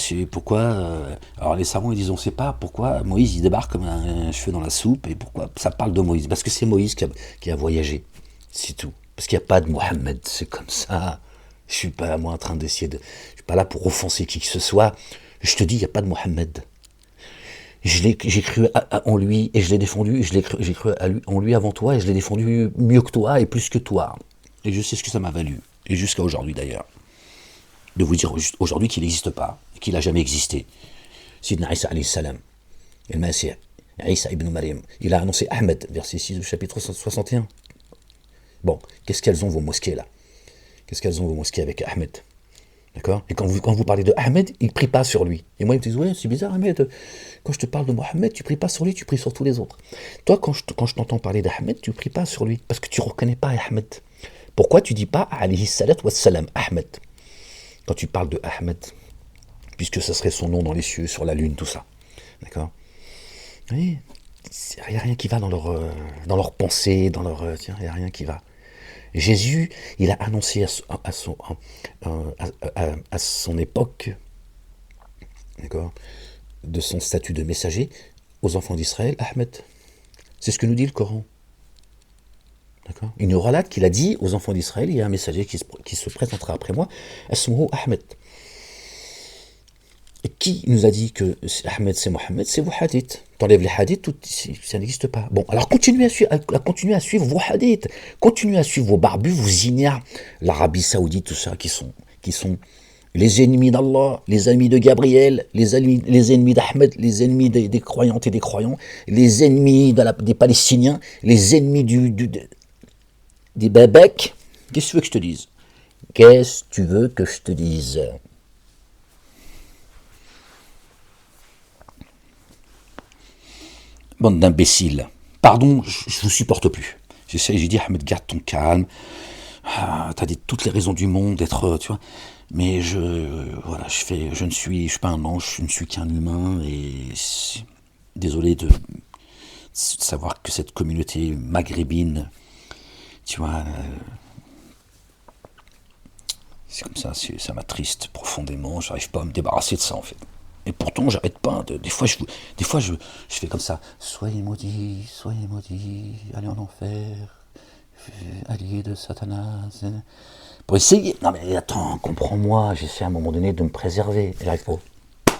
alors les savants ils disent on ne sait pas pourquoi Moïse il débarque comme un cheveu dans la soupe et pourquoi ça parle de Moïse. Parce que c'est Moïse qui a voyagé, c'est tout. Parce qu'il n'y a pas de Mohammed, c'est comme ça. Je suis pas moi en train d'essayer de... Je suis pas là pour offenser qui que ce soit. Je te dis, il n'y a pas de Mohammed. J'ai cru en lui et je l'ai défendu. J'ai cru en lui avant toi et je l'ai défendu mieux que toi et plus que toi. Et je sais ce que ça m'a valu. Et jusqu'à aujourd'hui d'ailleurs. De vous dire aujourd'hui qu'il n'existe pas, qu'il n'a jamais existé. Sidna Isa alayhi salam, el Masih, Isa ibn Maryam, il a annoncé Ahmed, verset 6 du chapitre 61. Bon, qu'est-ce qu'elles ont vos mosquées là? Qu'est-ce qu'elles ont vos mosquées avec Ahmed? D'accord. Et quand vous parlez de Ahmed, il ne prie pas sur lui. Et moi, ils me disent, ouais, c'est bizarre, Ahmed. Quand je te parle de Mohammed, tu ne pries pas sur lui, tu pries sur tous les autres. Toi, quand je t'entends parler d'Ahmed, tu ne pries pas sur lui, parce que tu ne reconnais pas Ahmed. Pourquoi tu ne dis pas, alayhi salat wa salam, Ahmed? Quand tu parles de Ahmed, puisque ce serait son nom dans les cieux, sur la lune, tout ça. D'accord. Oui, il n'y a rien qui va dans leur pensée, il n'y a rien qui va. Jésus, il a annoncé à son époque, d'accord, de son statut de messager, aux enfants d'Israël, Ahmed. C'est ce que nous dit le Coran. D'accord. Il nous relate qu'il a dit aux enfants d'Israël, il y a un messager qui se présentera après moi, Asmuhu Ahmed. Et qui nous a dit que Ahmed c'est Mohammed? C'est vos hadiths. T'enlèves les hadiths, ça n'existe pas. Bon, alors continuez à suivre vos hadiths. Continuez à suivre vos barbus, vos ignares. L'Arabie Saoudite, tout ça, qui sont les ennemis d'Allah, les ennemis de Gabriel, les ennemis d'Ahmed, les ennemis des croyantes et des croyants, les ennemis des Palestiniens, les ennemis des Babeks. Qu'est-ce que tu veux que je te dise? Qu'est-ce que tu veux que je te dise? Bande d'imbéciles. Pardon, je vous supporte plus. J'ai dit, Ahmed, garde ton calme. T'as dit toutes les raisons du monde d'être, tu vois. Mais je ne suis pas un ange, je ne suis qu'un humain et désolé de savoir que cette communauté maghrébine, tu vois, c'est comme ça, ça m'attriste profondément. J'arrive pas à me débarrasser de ça en fait. Et pourtant, j'arrête pas. Des fois, je fais comme ça. Soyez maudits, allez en enfer, alliés de Satanas. Pour essayer. Non mais attends, comprends-moi. J'essaie à un moment donné de me préserver. J'arrive pas.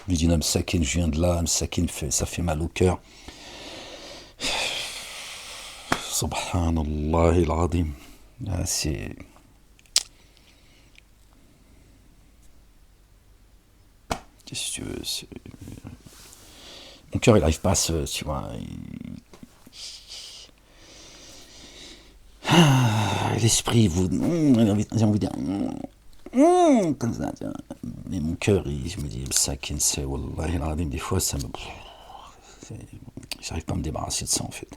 Je lui dis, non, Msakin, je viens de là. Msakin, ça fait mal au cœur. Subhanallah al-Azim. C'est... Qu'est-ce que tu veux, mon cœur il n'arrive pas à se, tu vois, l'esprit j'ai envie de dire comme ça, tu vois. Mais mon cœur je me dis ça c'est wallah des fois ça me j'arrive pas à me débarrasser de ça en fait.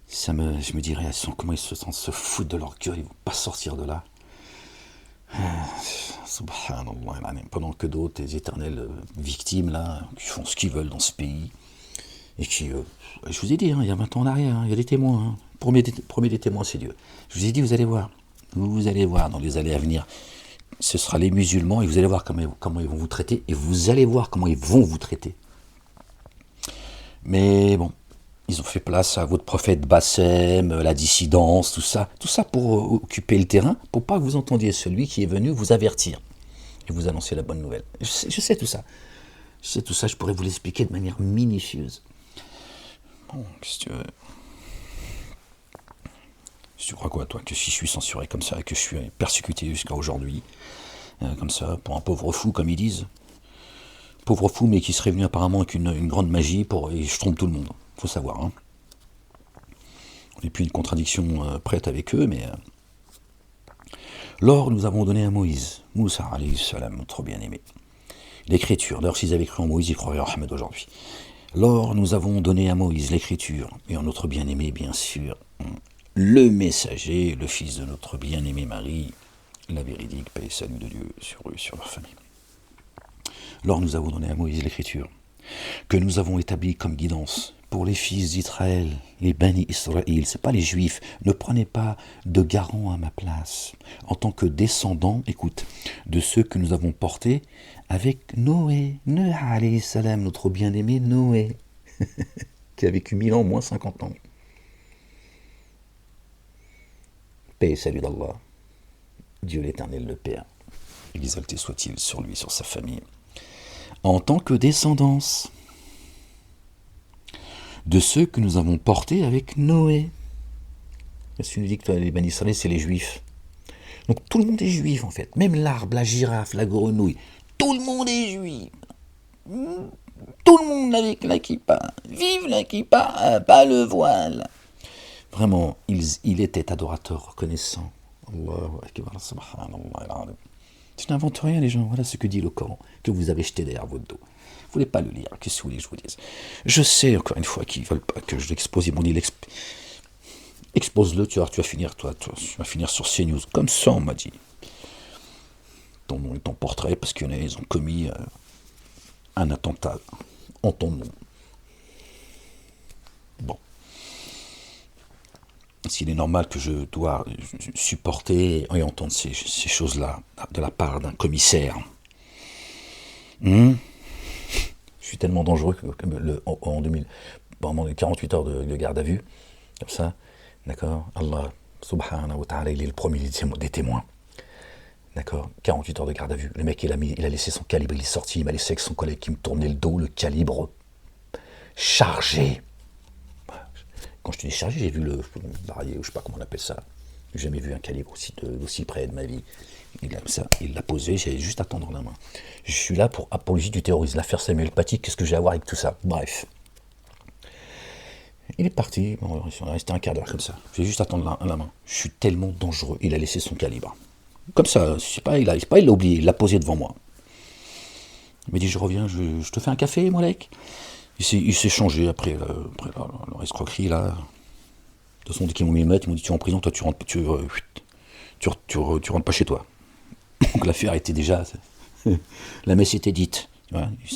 Je me dirais comment ils se foutent de leur cœur, ils vont pas sortir de là. Subhanallah, pendant que d'autres, les éternelles victimes, là, qui font ce qu'ils veulent dans ce pays, et qui, je vous ai dit, hein, il y a 20 ans en arrière, hein, il y a des témoins, hein. Premier des témoins, c'est Dieu. Je vous ai dit, vous allez voir dans les années à venir, ce sera les musulmans, et vous allez voir comment ils vont vous traiter, et vous allez voir comment ils vont vous traiter. Mais bon, ils ont fait place à votre prophète Bassem, la dissidence, tout ça pour occuper le terrain, pour pas que vous entendiez celui qui est venu vous avertir et vous annoncer la bonne nouvelle. Je sais tout ça. Je sais tout ça, je pourrais vous l'expliquer de manière minutieuse. Bon, si tu veux... Si tu crois quoi, toi, que si je suis censuré comme ça, que je suis persécuté jusqu'à aujourd'hui, comme ça, pour un pauvre fou, comme ils disent. Pauvre fou, mais qui serait venu apparemment avec une grande magie, et je trompe tout le monde. Faut savoir, hein. On n'est plus une contradiction prête avec eux, mais... Lors, nous avons donné à Moïse, Moussa alayhi salam, notre bien-aimé, l'écriture. D'ailleurs, s'ils avaient cru en Moïse, ils croiraient en Ahmed aujourd'hui. Lors, nous avons donné à Moïse l'écriture, et en notre bien-aimé, bien sûr, le messager, le fils de notre bien-aimée Marie, la véridique, paix et salut de Dieu sur eux, sur leur famille. Lors, nous avons donné à Moïse l'écriture, que nous avons établie comme guidance pour les fils d'Israël, les Bani Israël, c'est pas les Juifs, ne prenez pas de garant à ma place, en tant que descendant, écoute, de ceux que nous avons portés avec Noé, alayhi salam, notre bien-aimé Noé, qui a vécu 1000 ans, moins 50 ans. Paix et salut d'Allah, Dieu l'Éternel le Père, exalté soit-il sur lui, sur sa famille, en tant que descendance de ceux que nous avons portés avec Noé. Parce que nous dit que les Bani Israël, c'est les Juifs. Donc tout le monde est juif en fait. Même l'arbre, la girafe, la grenouille. Tout le monde est juif. Tout le monde avec la kippa. Vive la kippa, pas le voile. Vraiment, il était adorateur reconnaissant. Allahu Akbar, subhanallah. Je n'invente rien les gens. Voilà ce que dit le Coran, que vous avez jeté derrière votre dos. Vous voulez pas le lire, qu'est-ce que vous voulez que je vous dise? Je sais, encore une fois, qu'ils veulent pas que je l'expose. Ils m'ont dit, expose-le, tu vas finir, tu vas finir sur CNews. Comme ça, on m'a dit. Ton nom et ton portrait, parce qu'ils ont commis un attentat en ton nom. Bon. S'il est normal que je dois supporter et entendre ces choses-là de la part d'un commissaire, je suis tellement dangereux que en 2000, pendant les 48 heures de garde à vue, comme ça, d'accord, Allah subhanahu wa ta'ala, il est le premier des témoins. D'accord, 48 heures de garde à vue. Le mec, il a laissé son calibre, il est sorti, il m'a laissé avec son collègue qui me tournait le dos, le calibre chargé. Quand je te dis chargé, j'ai vu le varié, ou je sais pas comment on appelle ça. J'ai jamais vu un calibre aussi près de ma vie. Il l'a posé, j'avais juste à tendre la main. Je suis là pour apologie du terrorisme, l'affaire Samuel Paty, qu'est-ce que j'ai à voir avec tout ça? Bref. Il est parti, bon, on est resté un quart d'heure comme ça. J'ai juste à tendre la main. Je suis tellement dangereux, il a laissé son calibre. Comme ça, il l'a oublié, il l'a posé devant moi. Il m'a dit, je reviens, je te fais un café, Molek. Il s'est changé après leur escroquerie, là. De toute façon, dès qu'ils m'ont mis le mettre, ils m'ont dit, tu es en prison, toi, tu rentres pas chez toi. Donc l'affaire était déjà... La messe était dite.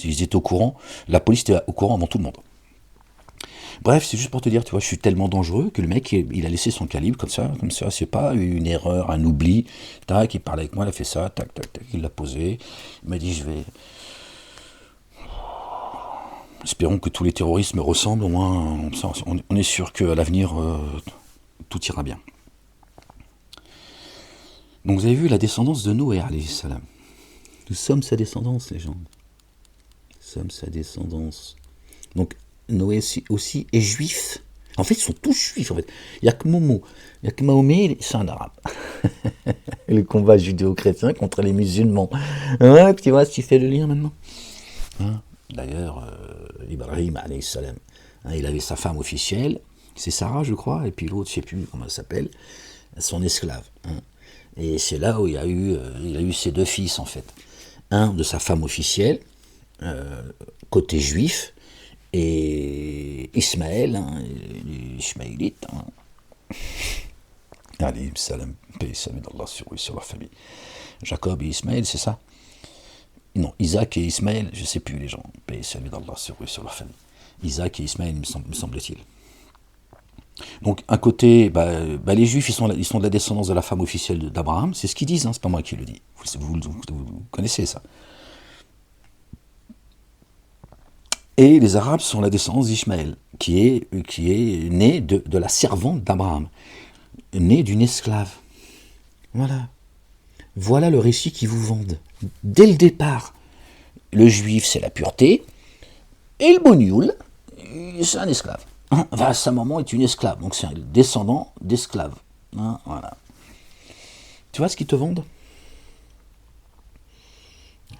Ils étaient au courant. La police était au courant avant tout le monde. Bref, c'est juste pour te dire, tu vois, je suis tellement dangereux que le mec, il a laissé son calibre comme ça, c'est pas une erreur, un oubli. Tac, il parlait avec moi, il a fait ça, tac, il l'a posé. Il m'a dit, espérons que tous les terroristes me ressemblent, au moins, on est sûr qu'à l'avenir, tout ira bien. Donc vous avez vu la descendance de Noé, alayhi salam. Nous sommes sa descendance, les gens. Nous sommes sa descendance. Donc, Noé aussi est juif. En fait, ils sont tous juifs. En fait. Il n'y a que Mahomet, c'est un arabe. Le combat judéo-chrétien contre les musulmans. Ouais, tu vois, tu fais le lien maintenant. D'ailleurs, Ibrahim, alayhi salam, il avait sa femme officielle, c'est Sarah, je crois, et puis l'autre, je ne sais plus comment elle s'appelle, son esclave. Et c'est là où il a eu ses deux fils, en fait. Un de sa femme officielle, côté juif, et Ismaël, les Ismaélites. Allez, salam, paix et salut d'Allah sur eux, sur leur famille. Jacob et Ismaël, c'est ça? Non, Isaac et Ismaël, je ne sais plus les gens. Paix et salut d'Allah sur eux, sur leur famille. Isaac et Ismaël, me semble-t-il. Donc, un côté, les Juifs, ils sont de la descendance de la femme officielle d'Abraham. C'est ce qu'ils disent, hein, c'est pas moi qui le dis. Vous connaissez ça. Et les Arabes sont la descendance d'Ishmaël, qui est né de la servante d'Abraham, né d'une esclave. Voilà. Voilà le récit qu'ils vous vendent. Dès le départ, le juif, c'est la pureté, et le bonioul, c'est un esclave. Enfin, sa maman est une esclave, donc c'est un descendant d'esclaves. Hein, voilà. Tu vois ce qu'ils te vendent?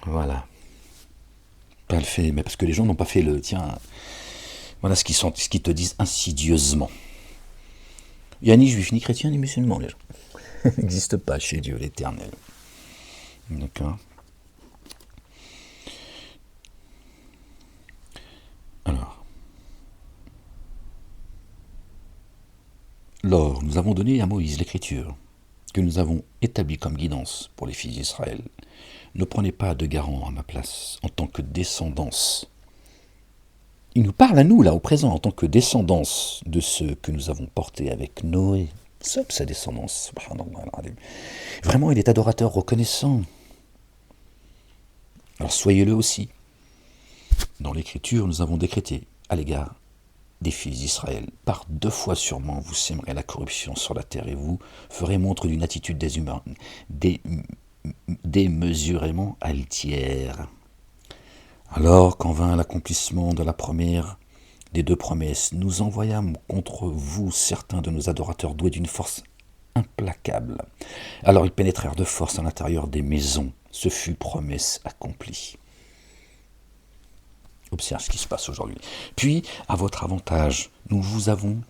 Voilà. Pas le fait, mais parce que les gens n'ont pas fait le... Tiens, voilà ce qu'ils te disent insidieusement. Il n'y a ni juif, ni chrétien, ni musulman, les gens. Ça n'existe pas chez Dieu l'Éternel. D'accord. Alors, nous avons donné à Moïse l'écriture, que nous avons établie comme guidance pour les fils d'Israël. Ne prenez pas de garant à ma place, en tant que descendance. Il nous parle à nous, là, au présent, en tant que descendance de ceux que nous avons portés avec Noé. C'est sa descendance, subhanallah. Vraiment, il est adorateur, reconnaissant. Alors soyez-le aussi. Dans l'Écriture, nous avons décrété à l'égard des fils d'Israël, par 2 fois sûrement vous sèmerez la corruption sur la terre et vous ferez montre d'une attitude démesurément altière. Alors, quand vint l'accomplissement de la première des 2 promesses, nous envoyâmes contre vous certains de nos adorateurs doués d'une force implacable. Alors ils pénétrèrent de force à l'intérieur des maisons. Ce fut promesse accomplie. Observe ce qui se passe aujourd'hui. Puis, à votre avantage, nous avons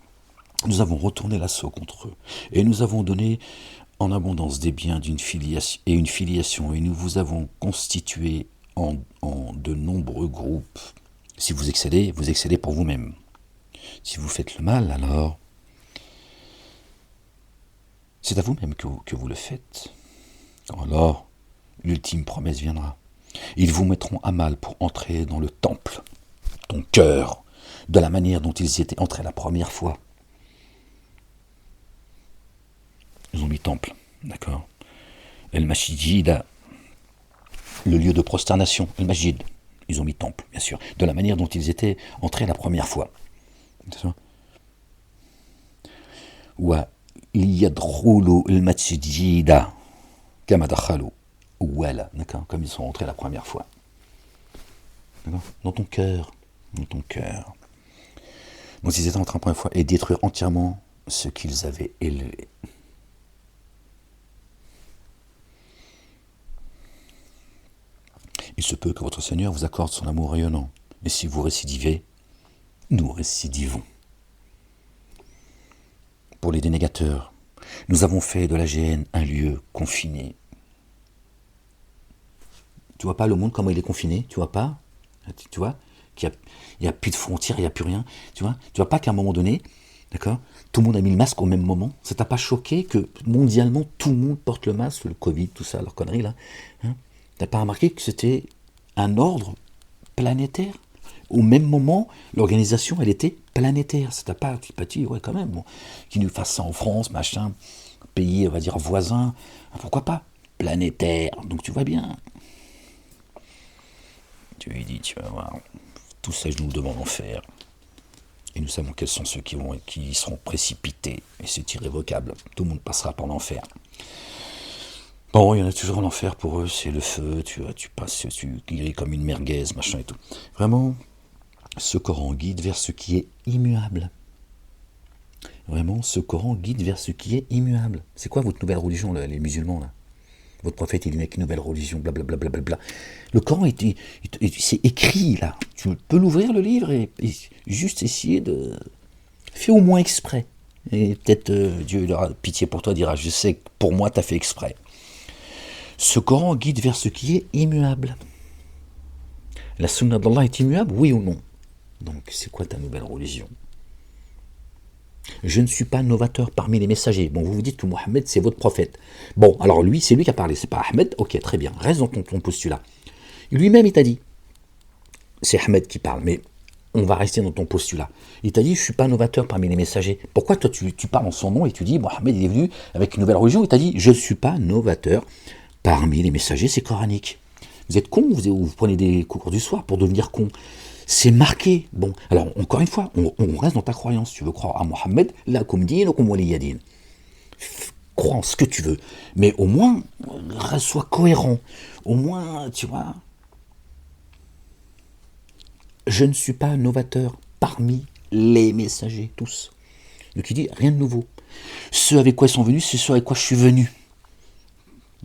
retourné l'assaut contre eux. Et nous avons donné en abondance des biens une filiation. Et nous vous avons constitué en de nombreux groupes. Si vous excellez pour vous-même. Si vous faites le mal, alors c'est à vous-même que vous le faites. Alors, l'ultime promesse viendra. Ils vous mettront à mal pour entrer dans le temple, ton cœur, de la manière dont ils y étaient entrés la première fois. Ils ont mis temple, d'accord. El Masjid, le lieu de prosternation, El Masjid, ils ont mis temple, bien sûr, de la manière dont ils étaient entrés la première fois. C'est ça. Wa liyadkhulu el masjida kama dakhalu. Voilà, d'accord, comme ils sont rentrés la première fois. D'accord. Dans ton cœur. Donc ils étaient entrés la première fois et détruire entièrement ce qu'ils avaient élevé. Il se peut que votre Seigneur vous accorde son amour rayonnant. Mais si vous récidivez, nous récidivons. Pour les dénégateurs, nous avons fait de la Géhenne un lieu confiné. Tu vois pas le monde, comment il est confiné? Tu vois pas? Tu vois qu'il n'y a plus de frontières, il n'y a plus rien. Tu vois pas qu'à un moment donné, d'accord, tout le monde a mis le masque au même moment. Ça t'a pas choqué que mondialement, tout le monde porte le masque, le Covid, tout ça, leur connerie là, hein? T'as pas remarqué que c'était un ordre planétaire? Au même moment, l'organisation, elle était planétaire. Ça t'a pas dit, ouais, quand même, bon, qu'ils nous fassent ça en France, machin, pays, on va dire, voisin, pourquoi pas? Planétaire, donc tu vois bien. Tu lui dis, tu vas voir, tout ça, je nous le demande en faire. Et nous savons quels sont ceux qui seront précipités. Et c'est irrévocable. Tout le monde passera par l'enfer. Bon, il y en a toujours l'enfer pour eux, c'est le feu, tu passes, tu grilles comme une merguez, machin et tout. Vraiment, ce Coran guide vers ce qui est immuable. Vraiment, ce Coran guide vers ce qui est immuable. C'est quoi votre nouvelle religion, là, les musulmans, là? Votre prophète, il est avec une nouvelle religion, blablabla. Bla. Le Coran, c'est écrit, là. Tu peux l'ouvrir, le livre, et juste essayer de... Fais au moins exprès. Et peut-être Dieu il aura pitié pour toi, dira, je sais que pour moi, tu as fait exprès. Ce Coran guide vers ce qui est immuable. La sunna d'Allah est immuable, oui ou non? Donc, c'est quoi ta nouvelle religion? Je ne suis pas novateur parmi les messagers. Bon, vous vous dites que Mohammed, c'est votre prophète. Bon, alors lui, c'est lui qui a parlé, c'est pas Ahmed. Ok, très bien, reste dans ton postulat. Lui-même, il t'a dit, c'est Ahmed qui parle, mais on va rester dans ton postulat. Il t'a dit, je ne suis pas novateur parmi les messagers. Pourquoi toi, tu parles en son nom et tu dis, Mohammed, il est venu avec une nouvelle religion. Il t'a dit, je ne suis pas novateur parmi les messagers, c'est coranique. Vous êtes con, vous prenez des cours du soir pour devenir con. C'est marqué. Bon, alors encore une fois, on reste dans ta croyance. Tu veux croire à Mohammed, la kumdin ou kumwaliyadin. Crois en ce que tu veux. Mais au moins, sois cohérent. Au moins, tu vois, je ne suis pas novateur parmi les messagers, tous. Donc il dit, rien de nouveau. Ceux avec quoi ils sont venus, c'est ceux avec quoi je suis venu.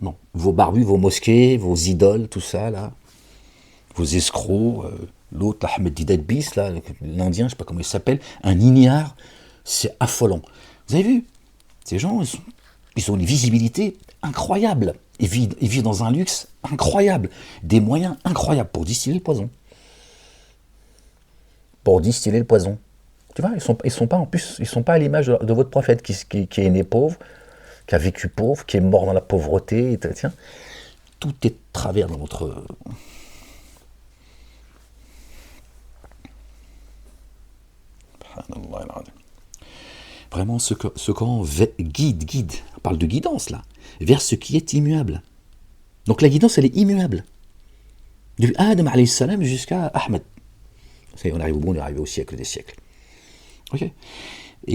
Non, vos barbus, vos mosquées, vos idoles, tout ça, là, vos escrocs, l'autre, Ahmed Didadbis, là, l'Indien, je ne sais pas comment il s'appelle, un ignare, c'est affolant. Vous avez vu, ces gens, ils ont une visibilité incroyable. Ils vivent dans un luxe incroyable, des moyens incroyables pour distiller le poison. Pour distiller le poison. Tu vois, ils sont pas en plus, ils sont pas à l'image de votre prophète qui est né pauvre, qui a vécu pauvre, qui est mort dans la pauvreté. Tiens, tout est de travers dans votre. Vraiment, ce Coran guide, on parle de guidance là, vers ce qui est immuable. Donc la guidance, elle est immuable. Du Adam alayhi salam jusqu'à Ahmed. Ça y est, on arrive au bout, on est arrivé au siècle des siècles. Ok. Et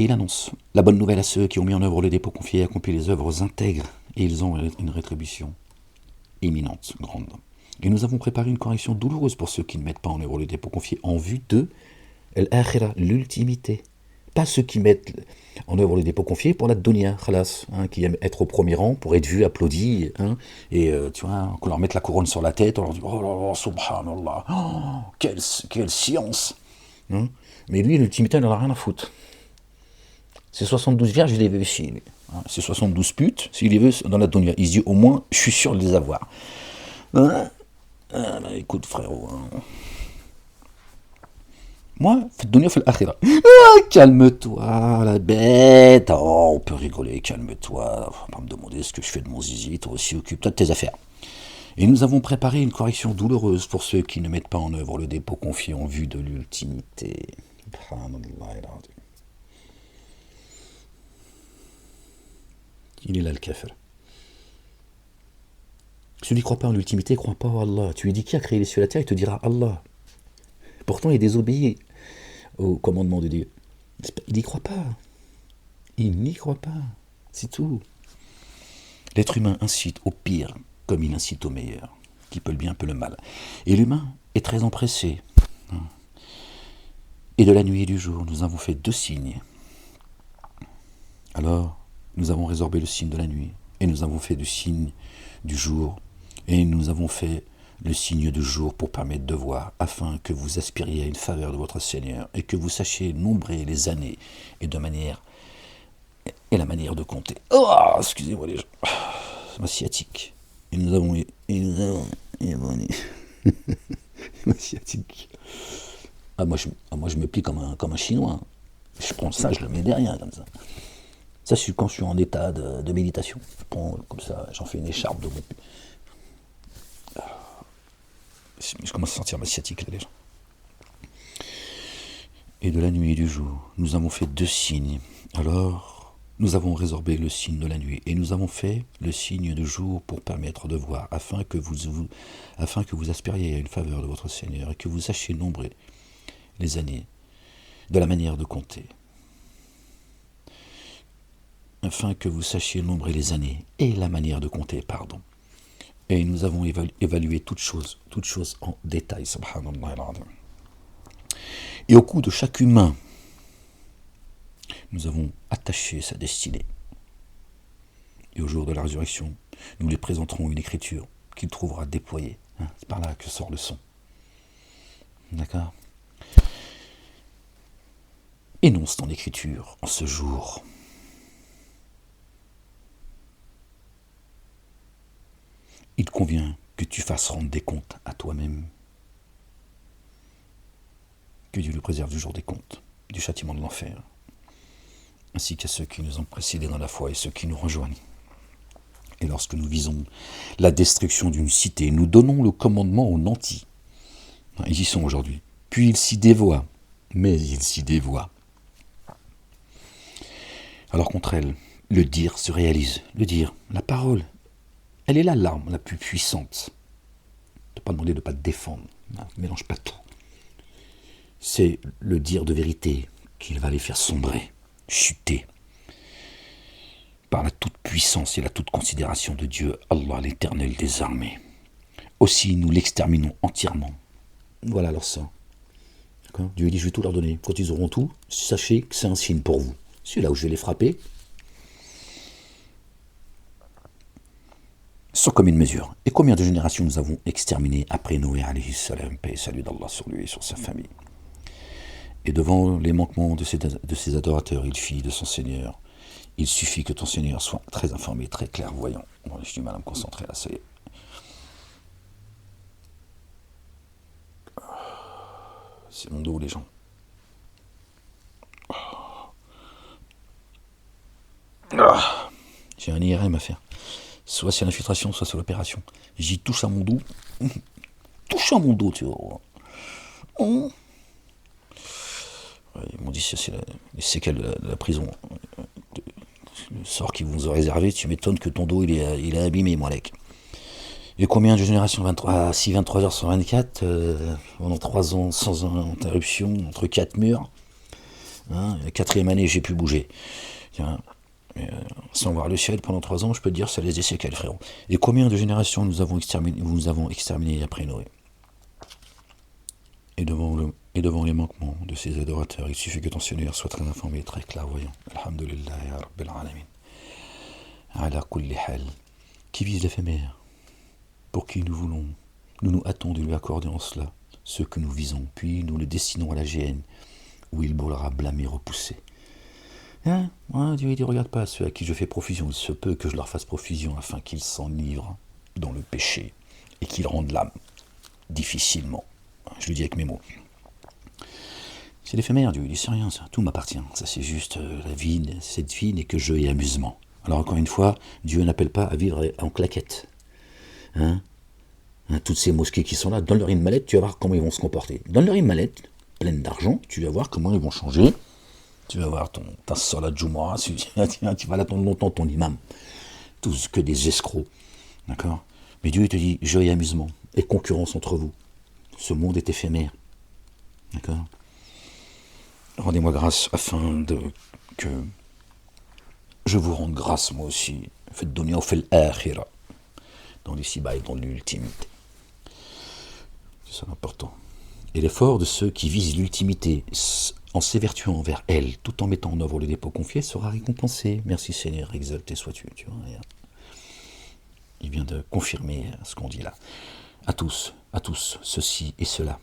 il annonce la bonne nouvelle à ceux qui ont mis en œuvre le dépôt confié et accompli les œuvres intègres, et ils ont une rétribution imminente, grande. Et nous avons préparé une correction douloureuse pour ceux qui ne mettent pas en œuvre le dépôt confié en vue de l'akhira, l'ultimité. Pas ceux qui mettent en œuvre le dépôt confié pour la dunya, khalas, qui aiment être au premier rang pour être vu, applaudi, et tu vois, qu'on leur mette la couronne sur la tête, on leur dit oh là là, subhanallah, oh, quelle science. Mais lui, l'ultimité, il n'en a rien à foutre. C'est 72 vierges, il les veut ici. C'est 72 putes, s'il les veut dans la dunya. Il se dit au moins, je suis sûr de les avoir. Écoute, frérot. Moi, fais dunya, fais l'akhira. Calme-toi, la bête. Oh, on peut rigoler, calme-toi. Faut pas me demander ce que je fais de mon zizi. Toi aussi, occupe-toi de tes affaires. Et nous avons préparé une correction douloureuse pour ceux qui ne mettent pas en œuvre le dépôt confié en vue de l'ultimité. Il est là le kafir. Celui qui ne croit pas en l'ultimité ne croit pas en Allah. Tu lui dis qui a créé les cieux et la terre, il te dira Allah. Pourtant, il désobéit au commandement de Dieu. Il n'y croit pas. Il n'y croit pas. C'est tout. L'être humain incite au pire comme il incite au meilleur, qui peut le bien, peut le mal. Et l'humain est très empressé. Et de la nuit et du jour, nous avons fait 2 signes. Alors, nous avons résorbé le signe de la nuit, et nous avons fait du signe du jour, et nous avons fait le signe du jour pour permettre de voir, afin que vous aspiriez à une faveur de votre Seigneur, et que vous sachiez nombrer les années, et la manière de compter. Oh, excusez-moi les gens, c'est ma sciatique. Et nous avons ma sciatique. Moi je me plie comme un chinois. Je prends ça, je le mets derrière comme ça. Ça, c'est quand je suis en état de méditation. Je prends comme ça, j'en fais une écharpe de mon. Je commence à sentir ma sciatique là déjà. Et de la nuit et du jour, nous avons fait 2 signes. Alors, nous avons résorbé le signe de la nuit et nous avons fait le signe du jour pour permettre de voir, afin que vous aspiriez à une faveur de votre Seigneur et que vous sachiez nombrer les années de la manière de compter. Afin que vous sachiez nombrer les années et la manière de compter, pardon. Et nous avons évalué toutes choses en détail, subhanallah al-azim. Et au cou de chaque humain, nous avons attaché sa destinée. Et au jour de la résurrection, nous lui présenterons une écriture qu'il trouvera déployée. C'est par là que sort le son. D'accord ? Énonce ton écriture en ce jour. Il convient que tu fasses rendre des comptes à toi-même. Que Dieu le préserve du jour des comptes, du châtiment de l'enfer. ainsi qu'à ceux qui nous ont précédés dans la foi et ceux qui nous rejoignent. Et lorsque nous visons la destruction d'une cité, nous donnons le commandement aux nantis. Ils y sont aujourd'hui. Puis ils s'y dévoient. Mais ils s'y dévoient. Alors contre elle, le dire se réalise. Le dire, la parole, elle est l'arme la plus puissante. Ne pas demander de ne pas te défendre. Ne mélange pas tout. C'est le dire de vérité qu'il va les faire sombrer, chuter. Par la toute-puissance et la toute-considération de Dieu, Allah l'Éternel des armées. Aussi, nous l'exterminons entièrement. Voilà leur sort. D'accord ? Dieu dit, je vais tout leur donner. Quand ils auront tout, sachez que c'est un signe pour vous. C'est là où je vais les frapper. Sans commune mesure. Et combien de générations nous avons exterminées après Noé, alayhi salam, paix et salut d'Allah sur lui et sur sa famille. Et devant les manquements de ses adorateurs, il fit de son Seigneur. Il suffit que ton Seigneur soit très informé, très clairvoyant. Bon, j'ai du mal à me concentrer là, ça y est. C'est mon dos, les gens. J'ai un IRM à faire. Soit c'est l'infiltration, soit c'est l'opération. J'y touche à mon dos. Touche à mon dos, tu vois. Ouais, ils m'ont dit que c'est les séquelles de la prison. Le sort qu'ils vous ont réservé, tu m'étonnes que ton dos il est abîmé, moi, mec. Et combien de générations 23 heures sur 24, pendant 3 ans sans interruption, entre 4 murs. Hein, la 4e année, j'ai pu bouger. Tiens, sans voir le ciel pendant 3 ans, je peux te dire, ça laisse des séquelles, frérot. Et combien de générations nous avons exterminé après Noé. Et devant les manquements de ses adorateurs, il suffit que ton Seigneur soit très informé, très clairvoyant. Alhamdulillah, ya Rabbil Alamin. Ala kulli hal. Qui vise l'éphémère, pour qui nous hâtons de lui accorder en cela ce que nous visons, puis nous le destinons à la géhenne, où il brûlera blâmé, repoussé. Hein, Dieu ne regarde pas ceux à qui je fais profusion, il se peut que je leur fasse profusion afin qu'ils s'enivrent dans le péché et qu'ils rendent l'âme difficilement. Je le dis avec mes mots. C'est l'éphémère, Dieu, il dit c'est rien, ça, tout m'appartient. Ça c'est juste la vie, cette vie n'est que jeu et amusement. Alors encore une fois, Dieu n'appelle pas à vivre en claquette. Toutes ces mosquées qui sont là, donne-leur une mallette, tu vas voir comment ils vont se comporter. Donne-leur une mallette pleine d'argent, tu vas voir comment ils vont changer. Tu vas voir ta salat Jumu'ah, tu vas l'attendre longtemps ton imam. Tous que des escrocs. D'accord ? Mais Dieu te dit jeu et amusement, et concurrence entre vous. Ce monde est éphémère. D'accord ? Rendez-moi grâce afin que je vous rende grâce moi aussi. Faites dunya ou fait l'akhira. Dans l'ici-bas et dans l'ultimité. C'est ça l'important. Et l'effort de ceux qui visent l'ultimité en s'évertuant envers elle, tout en mettant en œuvre le dépôt confié, sera récompensé. Merci Seigneur, exalté sois-tu. Tu vois, il vient de confirmer ce qu'on dit là. À tous, ceci et cela.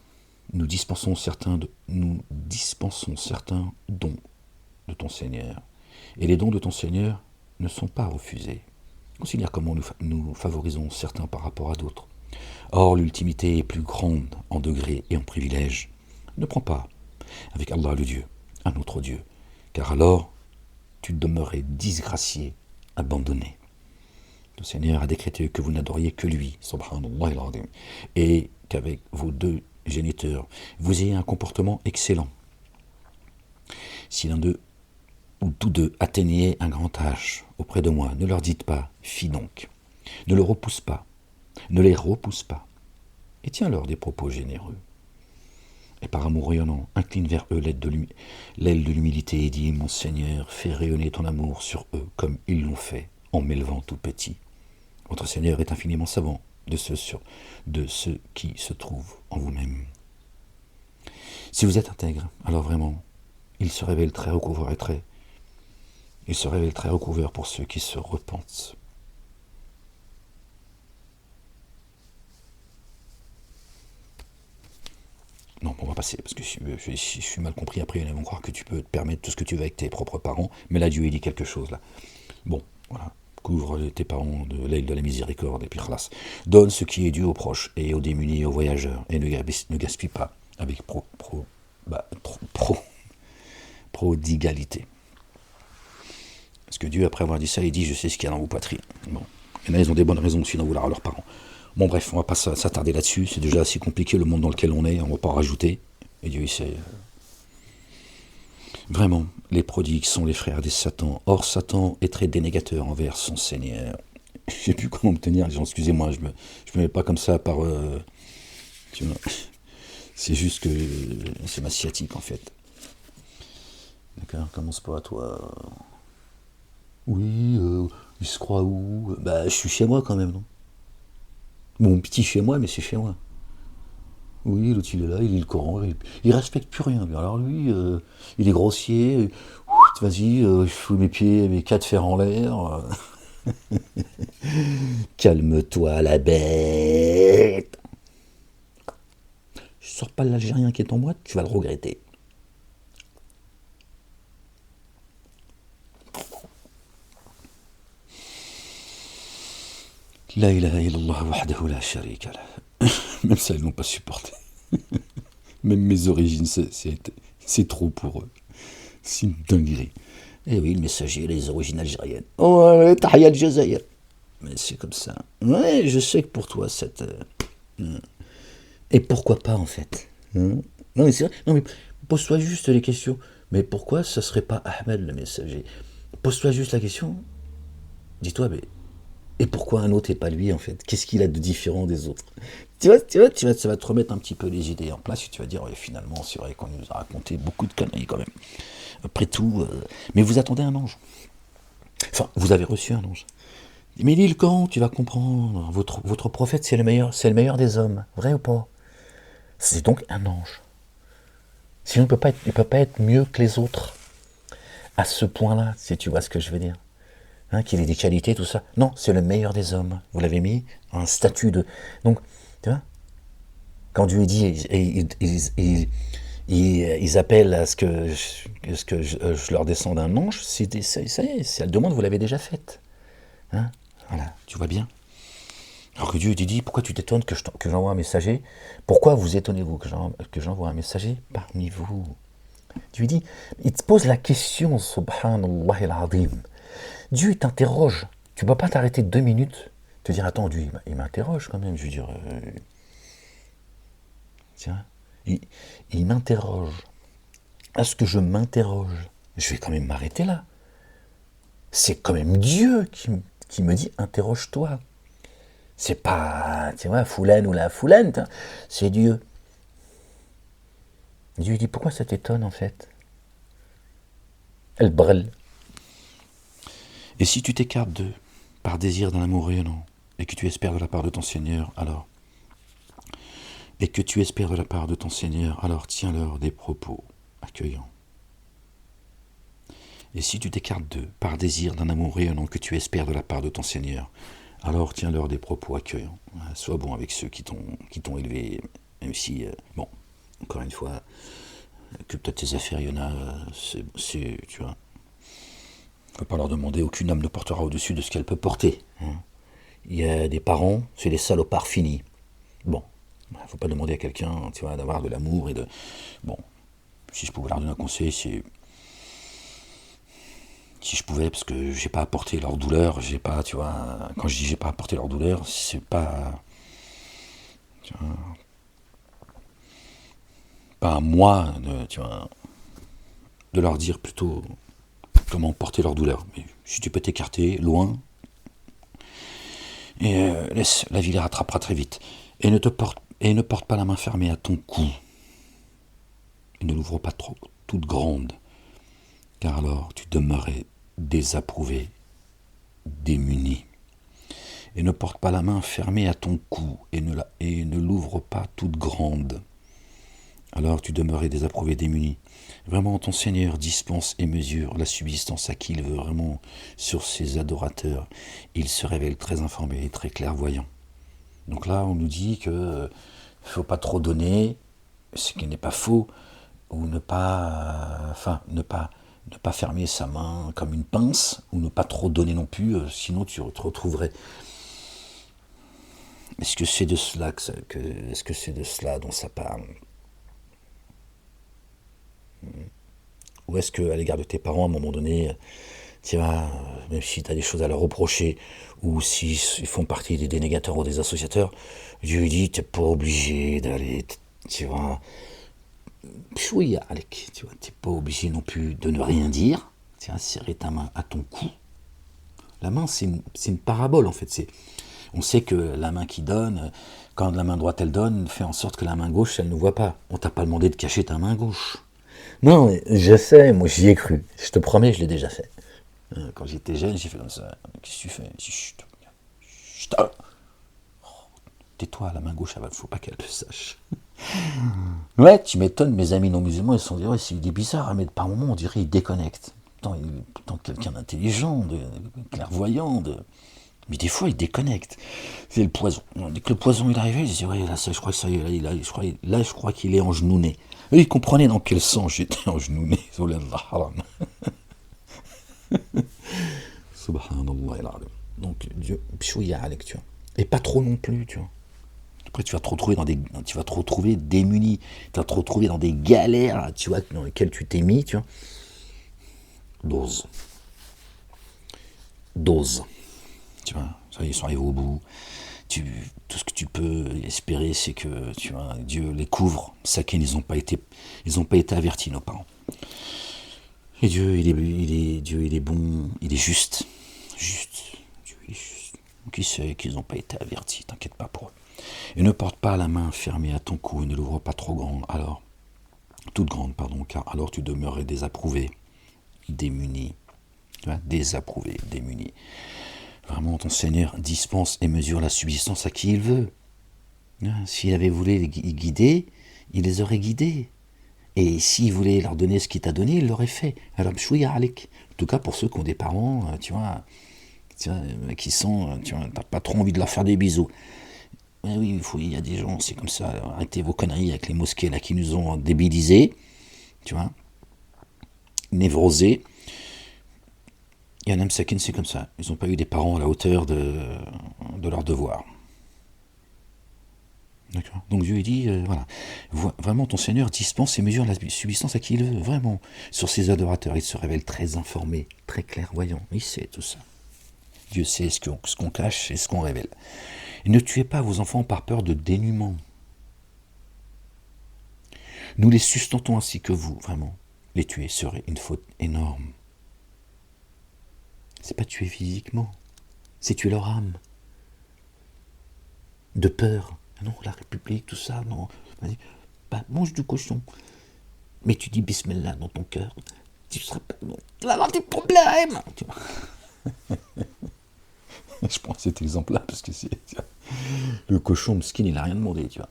Nous dispensons certains dons de ton Seigneur. Et les dons de ton Seigneur ne sont pas refusés. Considère comment nous favorisons certains par rapport à d'autres. Or, l'ultimité est plus grande en degrés et en privilèges. Ne prends pas avec Allah le Dieu, un autre Dieu, car alors tu demeurais disgracié, abandonné. Le Seigneur a décrété que vous n'adoriez que lui, subhanallah al-azim, et qu'avec vos 2 géniteurs, vous ayez un comportement excellent. Si l'un d'eux ou tous 2 atteignaient un grand âge auprès de moi, ne leur dites pas, fi donc. Ne les repousse pas, et tiens-leur des propos généreux. Et par amour rayonnant, incline vers eux l'aile de l'humilité et dis, mon Seigneur, fais rayonner ton amour sur eux comme ils l'ont fait en m'élevant tout petit. Votre Seigneur est infiniment savant de ce qui se trouve en vous-même. Si vous êtes intègre, alors vraiment, il se révèle très recouvert pour ceux qui se repentent. Non, on va passer, parce que je suis mal compris. Après, ils vont croire que tu peux te permettre tout ce que tu veux avec tes propres parents. Mais là, Dieu, il dit quelque chose, là. Bon, voilà. Couvre tes parents de l'aile de la miséricorde, et puis khlas. Donne ce qui est dû aux proches, et aux démunis, et aux voyageurs. Et ne gaspille pas avec prodigalité. Parce que Dieu, après avoir dit ça, il dit, je sais ce qu'il y a dans vos poitrines. Bon. Et là, ils ont des bonnes raisons aussi d'en vouloir à leurs parents. Bon, bref, on va pas s'attarder là-dessus. C'est déjà assez compliqué le monde dans lequel on est. On va pas en rajouter. Et Dieu, il sait. Vraiment, les prodigues sont les frères des Satan. Or, Satan est très dénégateur envers son Seigneur. Je sais plus comment me tenir, les gens, excusez-moi, je me mets pas comme ça par... tu vois, c'est juste que c'est ma sciatique, en fait. D'accord, commence pas à toi. Oui, il se croit où? Bah, je suis chez moi quand même, non? Bon, petit chez moi, mais c'est chez moi. Oui, l'autre il est là, il lit le Coran, il respecte plus rien. Lui. Alors lui, il est grossier. Vas-y, je fous mes pieds, mes quatre fers en l'air. Calme-toi, la bête. Je sors pas l'Algérien qui est en boîte, tu vas le regretter. La ilaha illallah wahdahu la sharika lah. Même ça, ils n'ont pas supporté. Même mes origines, c'est trop pour eux. C'est une dinguerie. Eh oui, le messager, les origines algériennes. Oh, Tahia al-Jazair. Mais c'est comme ça. Ouais, je sais que pour toi, cette... Et pourquoi pas, en fait, hein? Non, mais c'est vrai. Non, mais pose-toi juste les questions. Mais pourquoi ce serait pas Ahmed, le messager? Pose-toi juste la question. Dis-toi, mais... Et pourquoi un autre et pas lui, en fait? Qu'est-ce qu'il a de différent des autres? Ça va te remettre un petit peu les idées en place et tu vas dire, ouais, finalement, c'est vrai qu'on nous a raconté beaucoup de conneries quand même. Après tout, mais vous attendez un ange. Enfin, vous avez reçu un ange. Mais lis le Coran, tu vas comprendre. Votre prophète, c'est le meilleur des hommes. Vrai ou pas? C'est donc un ange. Sinon, il peut pas être mieux que les autres. À ce point-là, si tu vois ce que je veux dire. Hein, qu'il ait des qualités, tout ça. Non, c'est le meilleur des hommes. Vous l'avez mis un statut de... Donc, tu vois, quand Dieu dit, ils appellent à ce que je leur descende un ange, ça y est, c'est la demande, vous l'avez déjà faite. Hein, voilà, tu vois bien. Alors que Dieu dit, pourquoi tu t'étonnes que j'envoie un messager? Pourquoi vous étonnez-vous que j'envoie un messager parmi vous? Dieu dit, il te pose la question, subhanallah al-azim. Dieu t'interroge. Tu ne peux pas t'arrêter 2 minutes, te dire, attends, Dieu, il m'interroge quand même. Je veux dire, tiens, il m'interroge. Est-ce que je m'interroge? Je vais quand même m'arrêter là. C'est quand même Dieu qui me dit, interroge-toi. C'est pas, tu vois, Foulane ou la Foulane, c'est Dieu. Dieu dit, pourquoi ça t'étonne en fait? Elle brûle. Et si tu t'écartes d'eux, par désir d'un amour rayonnant, et que tu espères de la part de ton Seigneur, alors, tiens-leur des propos accueillants. Et si tu t'écartes d'eux, par désir d'un amour rayonnant que tu espères de la part de ton Seigneur, alors tiens-leur des propos accueillants. Sois bon avec ceux qui t'ont élevé, même si, bon, encore une fois, que peut-être tes affaires, il y en a, tu vois. On ne peut pas leur demander, aucune âme ne portera au-dessus de ce qu'elle peut porter. Hein. Il y a des parents, c'est des salopards finis. Bon, il ne faut pas demander à quelqu'un, tu vois, d'avoir de l'amour et de... Bon, si je pouvais leur donner un conseil, c'est... Si je pouvais, parce que j'ai pas apporté leur douleur, j'ai pas, tu vois... Quand je dis j'ai pas apporté leur douleur, c'est pas... Tu vois, pas à moi, tu vois, de leur dire plutôt comment porter leur douleur. Mais si tu peux t'écarter, loin, et laisse, la vie les rattrapera très vite. Et ne porte pas la main fermée à ton cou. Et ne l'ouvre pas trop, toute grande, car alors tu demeurais désapprouvé, démuni. Et ne porte pas la main fermée à ton cou, et ne l'ouvre pas toute grande. Alors tu demeurais désapprouvé, démuni. Vraiment, ton Seigneur dispense et mesure la subsistance à qui il veut vraiment sur ses adorateurs. Il se révèle très informé et très clairvoyant. Donc là, on nous dit que ne faut pas trop donner, ce qui n'est pas faux, ou ne pas fermer sa main comme une pince, ou ne pas trop donner non plus, sinon tu te retrouverais. Est-ce que c'est de cela dont ça parle? Ou est-ce qu'à l'égard de tes parents, à un moment donné, Tu vois, même si tu as des choses à leur reprocher, ou s'ils font partie des dénégateurs ou des associateurs, Dieu lui dit, t'es pas obligé d'aller, tu vois, oui, Alec, tu vois, t'es pas obligé non plus de ne rien dire, tu vois, serrer ta main à ton cou. La main, c'est une parabole, en fait, on sait que la main qui donne, quand la main droite elle donne, fait en sorte que la main gauche elle ne voit pas. On t'a pas demandé de cacher ta main gauche. Non, mais je sais, moi j'y ai cru. Je te promets, je l'ai déjà fait. Quand j'étais jeune, j'ai fait comme ça. Qu'est-ce que tu fais? Chut, chut, tais-toi, la main gauche, il faut pas qu'elle le sache. Ouais, tu m'étonnes, mes amis non musulmans, ils se sont dit, ouais, il est bizarre, mais par moment, on dirait qu'il déconnecte. Pourtant quelqu'un d'intelligent, de clairvoyant, mais des fois, il déconnecte. C'est le poison. Dès que le poison il est arrivé, il disait, ouais, là, je crois que ça y est, je crois qu'il est engenouné. Eux, ils comprenaient dans quel sens j'étais engenouné. Subhanallah. Donc, Dieu, pshouya alek, tu vois. Et pas trop non plus, tu vois. Après, tu vas te retrouver démuni. Tu vas te retrouver dans des galères, tu vois, dans lesquelles tu t'es mis, tu vois. Dose. Tu vois, ça, ils sont arrivés au bout. Tout ce que tu peux espérer, c'est que tu vois, Dieu les couvre. Sakin, ils n'ont pas été avertis, nos parents. Et Dieu, Dieu, il est bon, il est juste. Dieu, il est juste. Qui sait qu'ils n'ont pas été avertis, t'inquiète pas pour eux. Et ne porte pas la main fermée à ton cou et ne l'ouvre pas trop grande, toute grande, pardon, car alors tu demeurerais désapprouvé, démuni. Tu vois, désapprouvé, démuni. Vraiment, ton Seigneur dispense et mesure la subsistance à qui il veut. S'il avait voulu les guider, il les aurait guidés. Et s'il voulait leur donner ce qu'il t'a donné, il l'aurait fait. Alors, bchouïa alek. En tout cas, pour ceux qui ont des parents, tu vois, qui sont, tu vois, t'as pas trop envie de leur faire des bisous. Mais oui, il y a des gens, c'est comme ça. Arrêtez vos conneries avec les mosquées là qui nous ont débilisés, tu vois, névrosés. Il y en a Sakin, c'est comme ça. Ils n'ont pas eu des parents à la hauteur de leur devoir. D'accord. Donc Dieu dit, voilà, vraiment ton Seigneur dispense et mesure la subsistance à qui il veut, vraiment. Sur ses adorateurs, il se révèle très informé, très clairvoyant. Il sait tout ça. Dieu sait ce qu'on cache et ce qu'on révèle. Et ne tuez pas vos enfants par peur de dénuement. Nous les sustentons ainsi que vous, vraiment. Les tuer serait une faute énorme. C'est pas tuer physiquement, c'est tuer leur âme. De peur. Non, la République, tout ça, non. Vas-y, bah, mange du cochon. Mais tu dis Bismillah dans ton cœur. Tu vas avoir des problèmes. Je prends cet exemple-là parce que c'est le cochon, le skin, il n'a rien demandé, tu vois.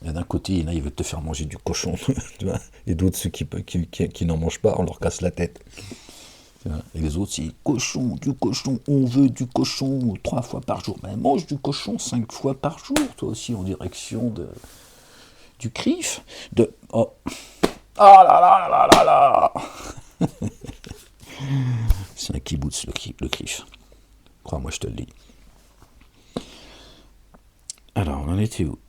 Et d'un côté, il veut te faire manger du cochon, tu vois. Et d'autres, ceux qui n'en mangent pas, on leur casse la tête. Et les autres, c'est cochon, du cochon, on veut du cochon 3 fois par jour. Ben, mange du cochon 5 fois par jour, toi aussi, en direction du CRIF. Oh là là là là là. C'est un kibbutz, le CRIF. Crois-moi, je te le dis. Alors, on en était où?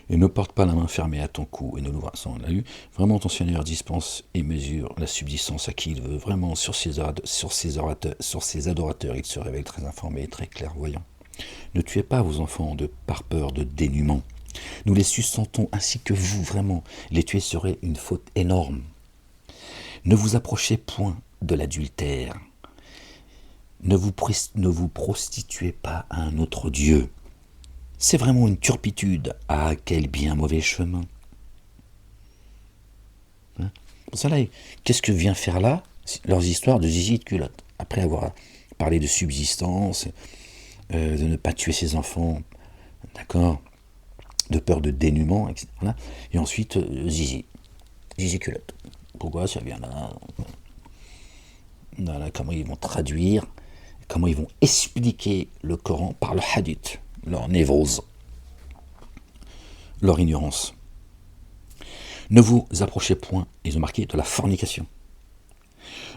Et ne porte pas la main fermée à ton cou et ne l'ouvre, ça on l'a eu. Vraiment ton Seigneur dispense et mesure la subsistance à qui il veut. Vraiment sur ses adorateurs, il se révèle très informé et très clairvoyant. Ne tuez pas vos enfants par peur de dénuement. Nous les sustentons ainsi que vous, vraiment. Les tuer serait une faute énorme. Ne vous approchez point de l'adultère. Ne vous prostituez pas à un autre Dieu. C'est vraiment une turpitude. Ah, quel bien mauvais chemin. Hein? Pour ça, là, qu'est-ce que vient faire là leurs histoires de zizi et de culotte? Après avoir parlé de subsistance, de ne pas tuer ses enfants, d'accord, de peur de dénuement, etc. Voilà. Et ensuite, zizi culotte. Pourquoi ça vient là? Voilà, comment ils vont traduire, comment ils vont expliquer le Coran par le hadith. Leur névrose, leur ignorance. Ne vous approchez point, ils ont marqué, de la fornication,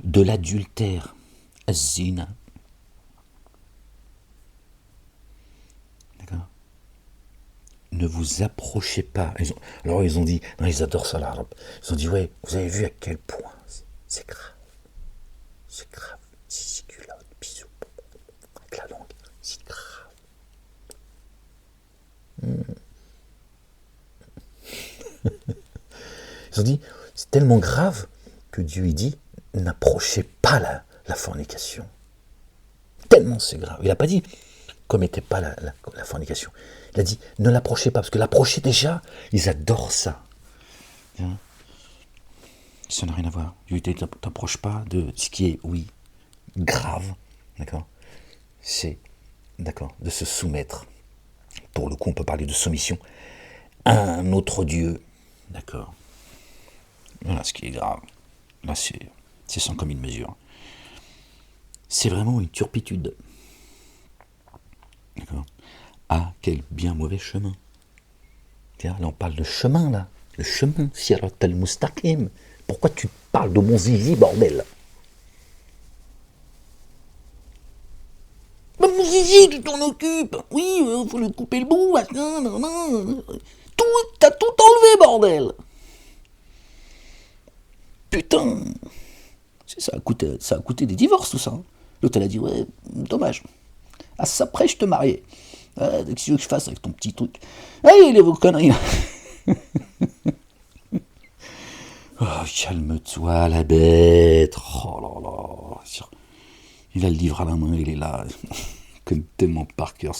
de l'adultère, az-zina. D'accord? Ne vous approchez pas. Alors ils ont dit, non, ils adorent ça l'arabe. Ils ont dit, ouais, vous avez vu à quel point c'est grave. C'est grave. Ils ont dit, c'est tellement grave que Dieu il dit, n'approchez pas la fornication. Tellement c'est grave. Il n'a pas dit, commettez pas la fornication. Il a dit, ne l'approchez pas, parce que l'approcher déjà, ils adorent ça. Hein? Ça n'a rien à voir. Dieu ne t'approche pas de ce qui est, oui, grave, d'accord. C'est, d'accord, de se soumettre. Pour le coup, on peut parler de soumission à un autre Dieu, d'accord. Voilà ce qui est grave. Là, c'est sans commune mesure. C'est vraiment une turpitude. D'accord. Ah, quel bien mauvais chemin. Tiens, là, on parle de chemin, là. Le chemin, Sirat al-Mustaqim. Pourquoi tu parles de mon zizi, bordel? Bah, mon zizi, tu t'en occupes. Oui, faut le couper le bout, machin, tout, t'as tout enlevé, bordel. Putain. Ça a coûté des divorces, tout ça. L'autre, elle a dit, ouais, dommage. Ah, ça, après, je te mariais. Qu'est-ce que tu veux que je fasse avec ton petit truc? Allez, vos conneries. Oh, calme-toi, la bête. Oh là là. Il a le livre à la main, il est là. Il connaît tellement par cœur.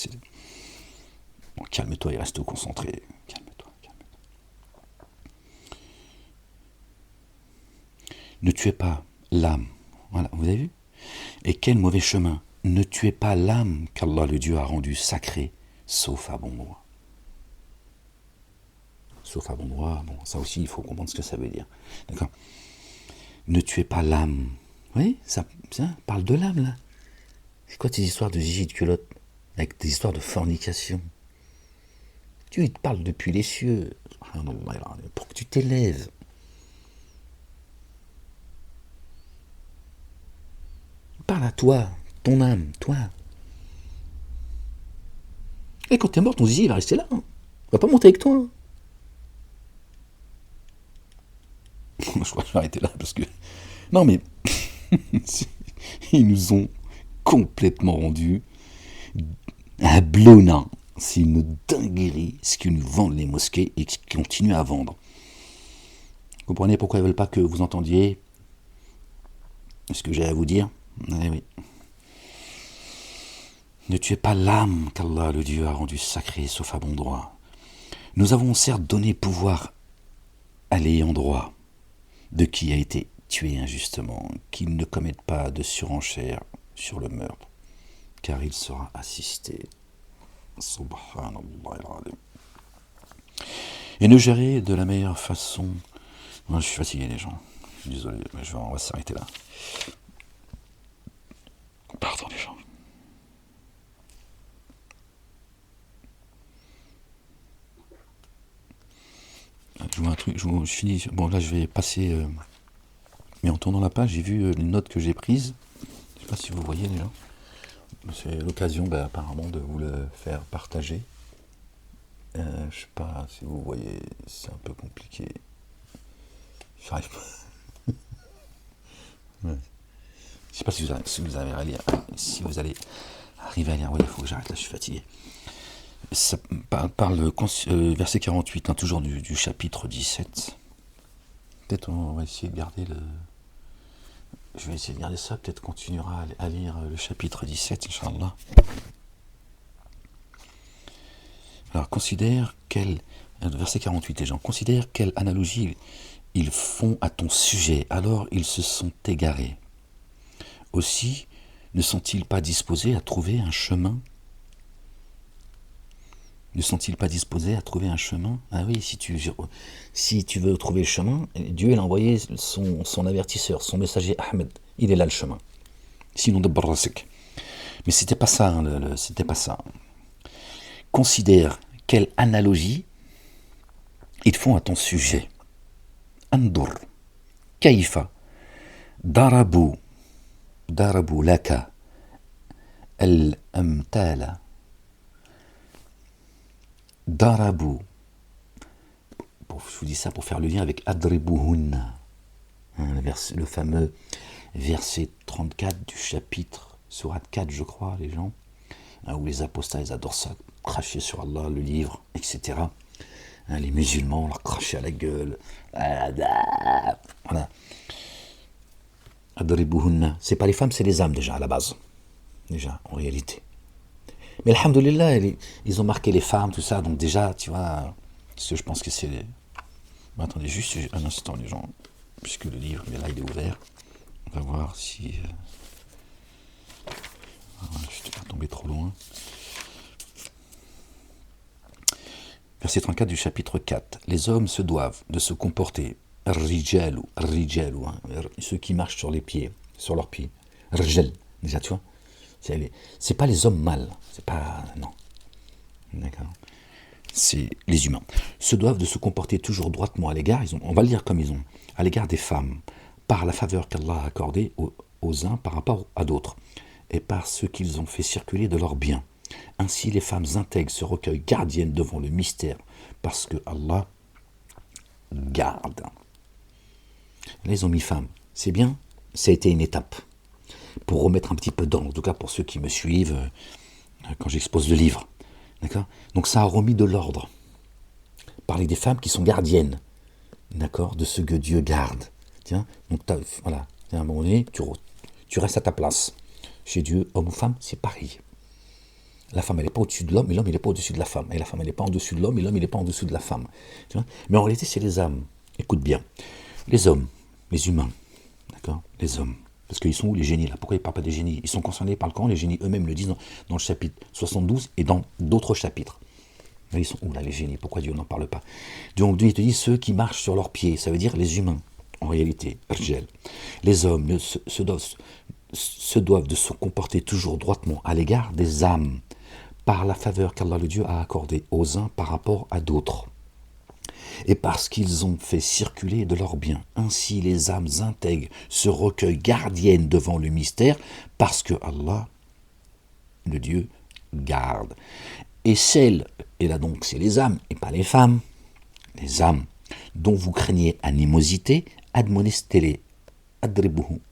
Bon, calme-toi, il reste concentré. Calme-toi. Ne tuez pas l'âme. Voilà, vous avez vu? Et quel mauvais chemin. Ne tuez pas l'âme qu'Allah le Dieu a rendue sacrée, sauf à bon droit. Sauf à bon droit, bon, ça aussi, il faut comprendre ce que ça veut dire. D'accord? Ne tuez pas l'âme. Oui, ça parle de l'âme, là. C'est quoi tes histoires de zizi de culotte? Avec des histoires de fornication. Dieu, il te parle depuis les cieux. Pour que tu t'élèves. Parle à toi, ton âme, toi. Et quand t'es mort, ton zizi, il va rester là. Hein. Il va pas monter avec toi. Hein. Je crois que je vais arrêter là parce que... Non mais... Ils nous ont complètement rendus un blonnin. C'est une dinguerie ce qu'ils nous vendent les mosquées et ce qu'ils continuent à vendre. Vous comprenez pourquoi ils ne veulent pas que vous entendiez ce que j'ai à vous dire? Eh oui. Ne tuez pas l'âme qu'Allah, le Dieu, a rendue sacrée, sauf à bon droit. Nous avons certes donné pouvoir à l'ayant droit de qui a été tué injustement, qu'il ne commette pas de surenchère sur le meurtre, car il sera assisté. Subhanallah. Et ne gérer de la meilleure façon. Moi, je suis fatigué, les gens. Je suis désolé, mais on va s'arrêter là. Pardon, les gens. Je vois un truc, je finis. Bon, là, je vais passer. Mais en tournant la page, j'ai vu les notes que j'ai prises. Je ne sais pas si vous voyez, les gens. C'est l'occasion, apparemment, de vous le faire partager. Je ne sais pas si vous voyez, c'est un peu compliqué. J'arrive pas. Ouais. Je ne sais pas si vous allez à lire. Si vous allez arriver à lire. Oui, il faut que j'arrête là, je suis fatigué. Ça parle verset 48, hein, toujours du chapitre 17. Peut-être on va essayer de garder le... Je vais essayer de garder ça, peut-être continuera à lire le chapitre 17, Inch'Allah. Alors, verset 48, les gens, considère quelle analogie ils font à ton sujet, alors ils se sont égarés. Aussi, ne sont-ils pas disposés à trouver un chemin? Ne sont-ils pas disposés à trouver un chemin? Ah oui, si tu veux trouver le chemin, Dieu a envoyé son avertisseur, son messager Ahmed. Il est là le chemin. Sinon de Barasek. Mais c'était pas ça, c'était pas ça. Considère quelle analogie ils font à ton sujet. Andur, Kaifa, Darabu laka, al-amtala. Darabu. Je vous dis ça pour faire le lien avec Adribuhun, le fameux verset 34 du chapitre Sourate 4, je crois, les gens, où les apostats, ils adorent ça, cracher sur Allah, le livre, etc. Hein, les musulmans, on leur crachait à la gueule. Voilà. Adribuhunna. C'est pas les femmes, c'est les âmes déjà à la base. Déjà, en réalité. Mais alhamdoulilah, ils ont marqué les femmes, tout ça. Donc déjà, tu vois, je pense que c'est... Mais attendez juste un instant, les gens. Puisque le livre, là, il est ouvert. On va voir si... je ne vais pas tomber trop loin. Verset 34 du chapitre 4. Les hommes se doivent de se comporter, rijalu, ceux qui marchent sur les pieds, sur leurs pieds. Rijal, déjà, tu vois. C'est pas les hommes mâles, c'est pas... Non. D'accord. C'est les humains. Se doivent de se comporter toujours droitement à l'égard, on va le dire comme ils ont, à l'égard des femmes, par la faveur qu'Allah a accordée aux uns par rapport à d'autres, et par ce qu'ils ont fait circuler de leurs biens. Ainsi, les femmes intègres se recueillent gardiennes devant le mystère, parce que Allah garde. Là, ils ont mis femmes. C'est bien, ça a été une étape. Pour remettre un petit peu d'ordre, en tout cas pour ceux qui me suivent quand j'expose le livre. D'accord ? Donc ça a remis de l'ordre. Parler des femmes qui sont gardiennes, d'accord, de ce que Dieu garde. Tiens, donc voilà, à un moment donné, tu restes à ta place. Chez Dieu, homme ou femme, c'est pareil. La femme, elle n'est pas au-dessus de l'homme, et l'homme, il n'est pas au-dessus de la femme. Et la femme, elle n'est pas en-dessous de l'homme, et l'homme, il n'est pas en-dessous de la femme. Tu vois ? Mais en réalité, c'est les âmes. Écoute bien. Les hommes, les humains, d'accord ? Les hommes. Parce qu'ils sont où les génies là ? Pourquoi ils ne parlent pas des génies ? Ils sont concernés par le Coran, les génies eux-mêmes le disent dans le chapitre 72 et dans d'autres chapitres. Mais ils sont où là les génies ? Pourquoi Dieu n'en parle pas ? Donc Dieu te dit ceux qui marchent sur leurs pieds, ça veut dire les humains, en réalité, Rijal. Les hommes se doivent de se comporter toujours droitement à l'égard des âmes, par la faveur qu'Allah le Dieu a accordée aux uns par rapport à d'autres. Et parce qu'ils ont fait circuler de leurs biens. Ainsi les âmes intègres se recueillent gardiennes devant le mystère, parce que Allah, le Dieu, garde. Et là donc c'est les âmes, et pas les femmes, les âmes, dont vous craignez animosité, admonestez-les,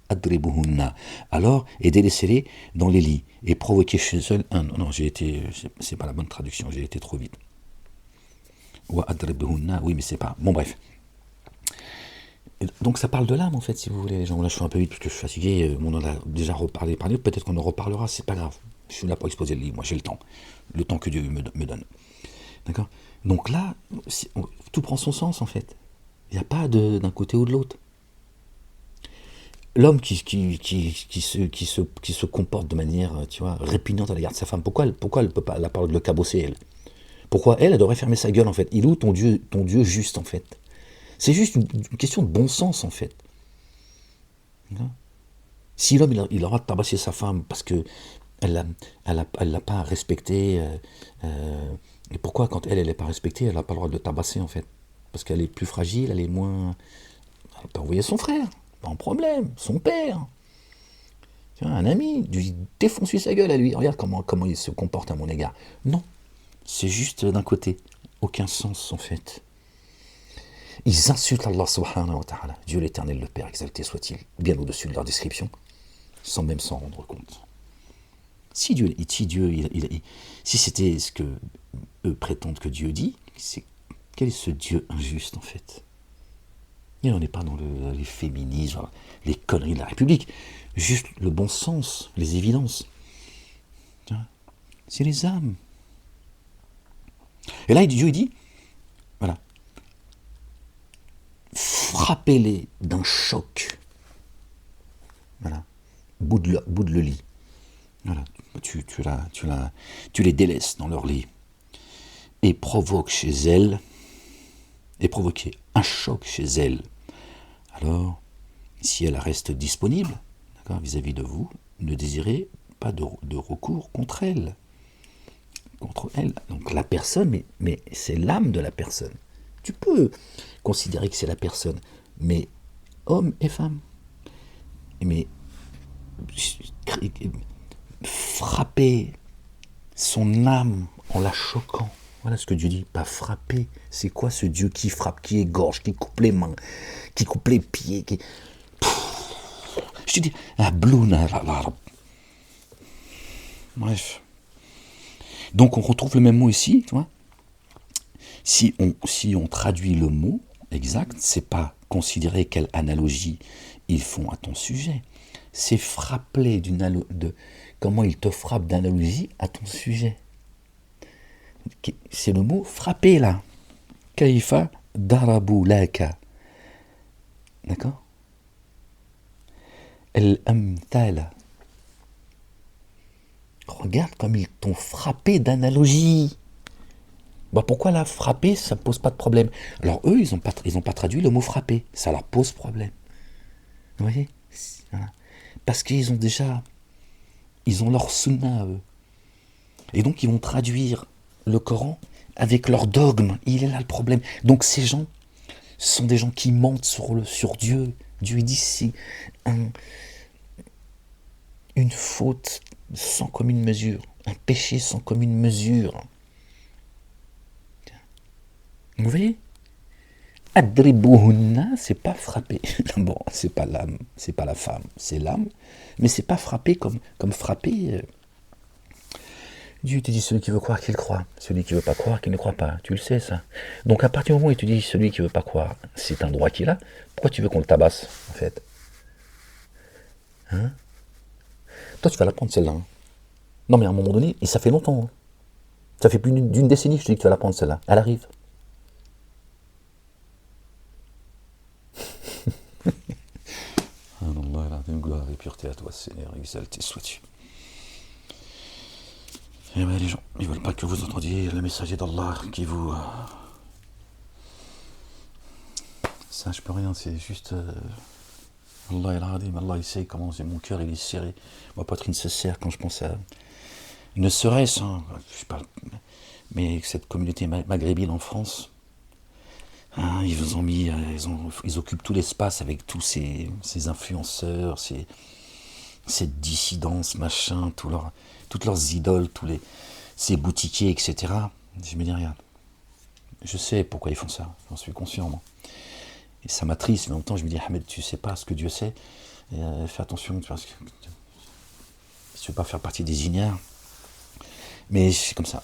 adribuhunna. Alors, et délaissez-les dans les lits, et provoquez chez eux non, c'est pas la bonne traduction, j'ai été trop vite. Oui, mais c'est pas... Bon, bref. Donc ça parle de l'âme, en fait, si vous voulez, les gens. Là, je suis un peu vite, parce que je suis fatigué. On en a déjà reparlé, peut-être qu'on en reparlera, c'est pas grave. Je suis là pour exposer le livre, moi, j'ai le temps que Dieu me donne. D'accord ? Donc là, tout prend son sens, en fait. Il n'y a pas d'un côté ou de l'autre. L'homme qui se comporte de manière, tu vois, répugnante à l'égard de sa femme, pourquoi elle peut pas la parole de le cabosser, elle ? Pourquoi elle devrait fermer sa gueule, en fait ? Il est où ton Dieu juste, en fait ? C'est juste une question de bon sens, en fait. Si l'homme, il aura tabassé sa femme parce que elle l'a pas respecté, et pourquoi, quand elle n'est pas respectée, elle n'a pas le droit de le tabasser, en fait ? Parce qu'elle est plus fragile, elle est moins... Elle peut envoyer son frère, pas un problème, son père. Tiens, un ami, lui défonce sa gueule à lui. Regarde comment il se comporte à mon égard. Non. C'est juste d'un côté. Aucun sens, en fait. Ils insultent Allah subhanahu wa ta'ala. Dieu l'éternel, le Père, exalté soit-il, bien au-dessus de leur description, sans même s'en rendre compte. Si c'était ce que eux prétendent que Dieu dit, quel est ce Dieu injuste, en fait ? Et on n'est pas dans les féminismes, les conneries de la République. Juste le bon sens, les évidences. C'est les âmes. Et là, Dieu dit, voilà, frappez-les d'un choc. Voilà, bout de le lit. Voilà, tu les délaisses dans leur lit. Et provoquez un choc chez elles. Alors, si elle reste disponible, d'accord, vis-à-vis de vous, ne désirez pas de recours contre elle. Donc la personne, mais c'est l'âme de la personne. Tu peux considérer que c'est la personne, mais homme et femme. Mais frapper son âme en la choquant. Voilà ce que Dieu dit, pas frapper. C'est quoi ce Dieu qui frappe, qui égorge, qui coupe les mains, qui coupe les pieds, Je te dis, un blouna. Bref. Donc on retrouve le même mot ici, tu vois. Si on traduit le mot exact, c'est pas considérer quelle analogie ils font à ton sujet. C'est frapper de comment ils te frappent d'analogie à ton sujet. C'est le mot frapper là. Kaifa darabu laka. D'accord? El-amthala. Regarde comme ils t'ont frappé d'analogie. Bah pourquoi la frapper, ça ne pose pas de problème. Alors eux, ils ont pas traduit le mot frapper. Ça leur pose problème. Vous voyez? Voilà. Parce qu'ils ont leur sunna, eux. Et donc ils vont traduire le Coran avec leur dogme. Il est là le problème. Donc ces gens sont des gens qui mentent sur Dieu. Dieu dit c'est une faute sans commune mesure, un péché sans commune mesure. Vous voyez? Adribuhunna, c'est pas frapper. Bon, c'est pas l'âme, c'est pas la femme, c'est l'âme, mais c'est pas frapper comme frapper. Dieu te dit celui qui veut croire qu'il croit, celui qui veut pas croire qu'il ne croit pas. Tu le sais ça. Donc à partir du moment où il te dit celui qui veut pas croire, c'est un droit qu'il a. Pourquoi tu veux qu'on le tabasse en fait? Hein? Toi tu vas la prendre celle-là. Hein. Non mais à un moment donné, et ça fait longtemps. Hein. Ça fait plus d'une décennie que je te dis que tu vas la prendre celle-là. Elle arrive. Allah, gloire et pureté à toi, Seigneur, exalté sois-tu. Eh bien, les gens, ils veulent pas que vous entendiez le messager d'Allah qui vous. Ça, je peux rien, c'est juste. Allah el Radim, Allah il sait comment mon cœur il est serré. Ma poitrine se serre quand je pense à. Ne serait-ce, hein, je parle, mais cette communauté maghrébine en France. Hein, ils vous ont mis, ils occupent tout l'espace avec tous ces influenceurs, ces dissidence, machin, toutes leurs idoles, ces boutiquiers, etc. Je me dis, regarde, je sais pourquoi ils font ça, j'en suis conscient, moi. Et ça m'attriste, mais en même temps, je me dis, Ahmed, tu sais pas ce que Dieu sait, et, fais attention, tu vois, si tu veux pas faire partie des ignares. Mais c'est comme ça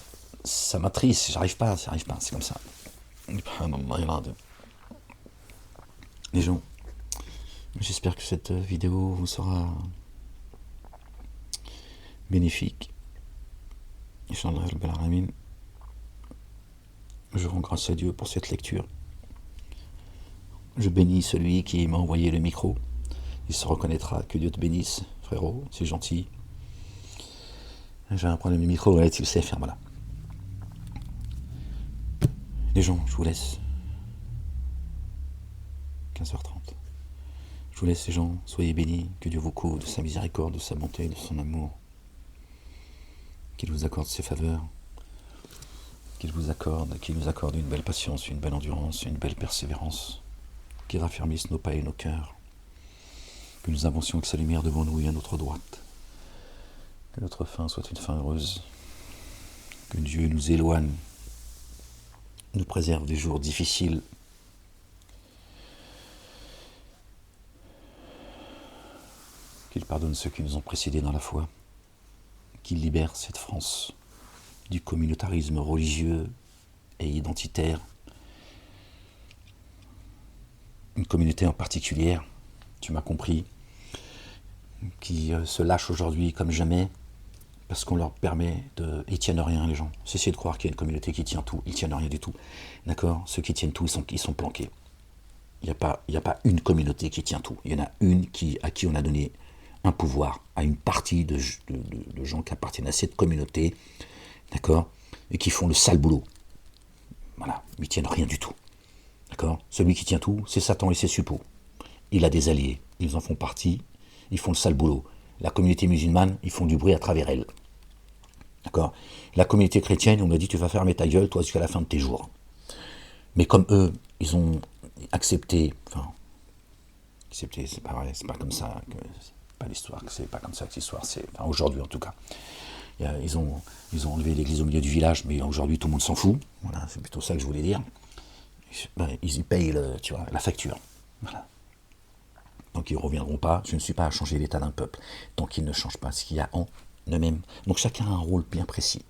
m'attriste, j'arrive pas, c'est comme ça. Les gens, j'espère que cette vidéo vous sera bénéfique. Inch'Allah, je rends grâce à Dieu pour cette lecture. Je bénis celui qui m'a envoyé le micro. Il se reconnaîtra. Que Dieu te bénisse, frérot, c'est gentil. J'ai un problème de micro, ouais, tu le sais faire, voilà. Les gens, je vous laisse. 15h30. Je vous laisse les gens, soyez bénis, que Dieu vous couvre de sa miséricorde, de sa bonté, de son amour. Qu'il vous accorde ses faveurs, qu'il nous accorde une belle patience, une belle endurance, une belle persévérance, qu'il raffermisse nos pas et nos cœurs, que nous avancions avec sa lumière devant nous et à notre droite, que notre fin soit une fin heureuse, que Dieu nous éloigne, nous préserve des jours difficiles, qu'il pardonne ceux qui nous ont précédés dans la foi, qu'il libère cette France du communautarisme religieux et identitaire, une communauté en particulier, tu m'as compris, qui se lâche aujourd'hui comme jamais, parce qu'on leur permet de... Ils tiennent rien, les gens. Cessez de croire qu'il y a une communauté qui tient tout. Ils tiennent rien du tout. D'accord? Ceux qui tiennent tout, ils sont planqués. Il n'y a pas une communauté qui tient tout. Il y en a une à qui on a donné un pouvoir, à une partie de gens qui appartiennent à cette communauté, d'accord? Et qui font le sale boulot. Voilà. Ils tiennent rien du tout. D'accord? Celui qui tient tout, c'est Satan et ses suppôts. Il a des alliés. Ils en font partie. Ils font le sale boulot. La communauté musulmane, ils font du bruit à travers elle. D'accord? La communauté chrétienne, on a dit tu vas fermer ta gueule, toi, jusqu'à la fin de tes jours. Mais comme eux, ils ont accepté, c'est pas vrai, c'est pas comme ça que c'est pas l'histoire, c'est pas comme ça que l'histoire, c'est aujourd'hui en tout cas. Ils ont enlevé l'église au milieu du village, mais aujourd'hui tout le monde s'en fout. Voilà, c'est plutôt ça que je voulais dire. Ils y payent la facture. Voilà. Donc ils ne reviendront pas. Je ne suis pas à changer l'état d'un peuple tant qu'ils ne changent pas ce qu'il y a en eux-mêmes. Donc chacun a un rôle bien précis.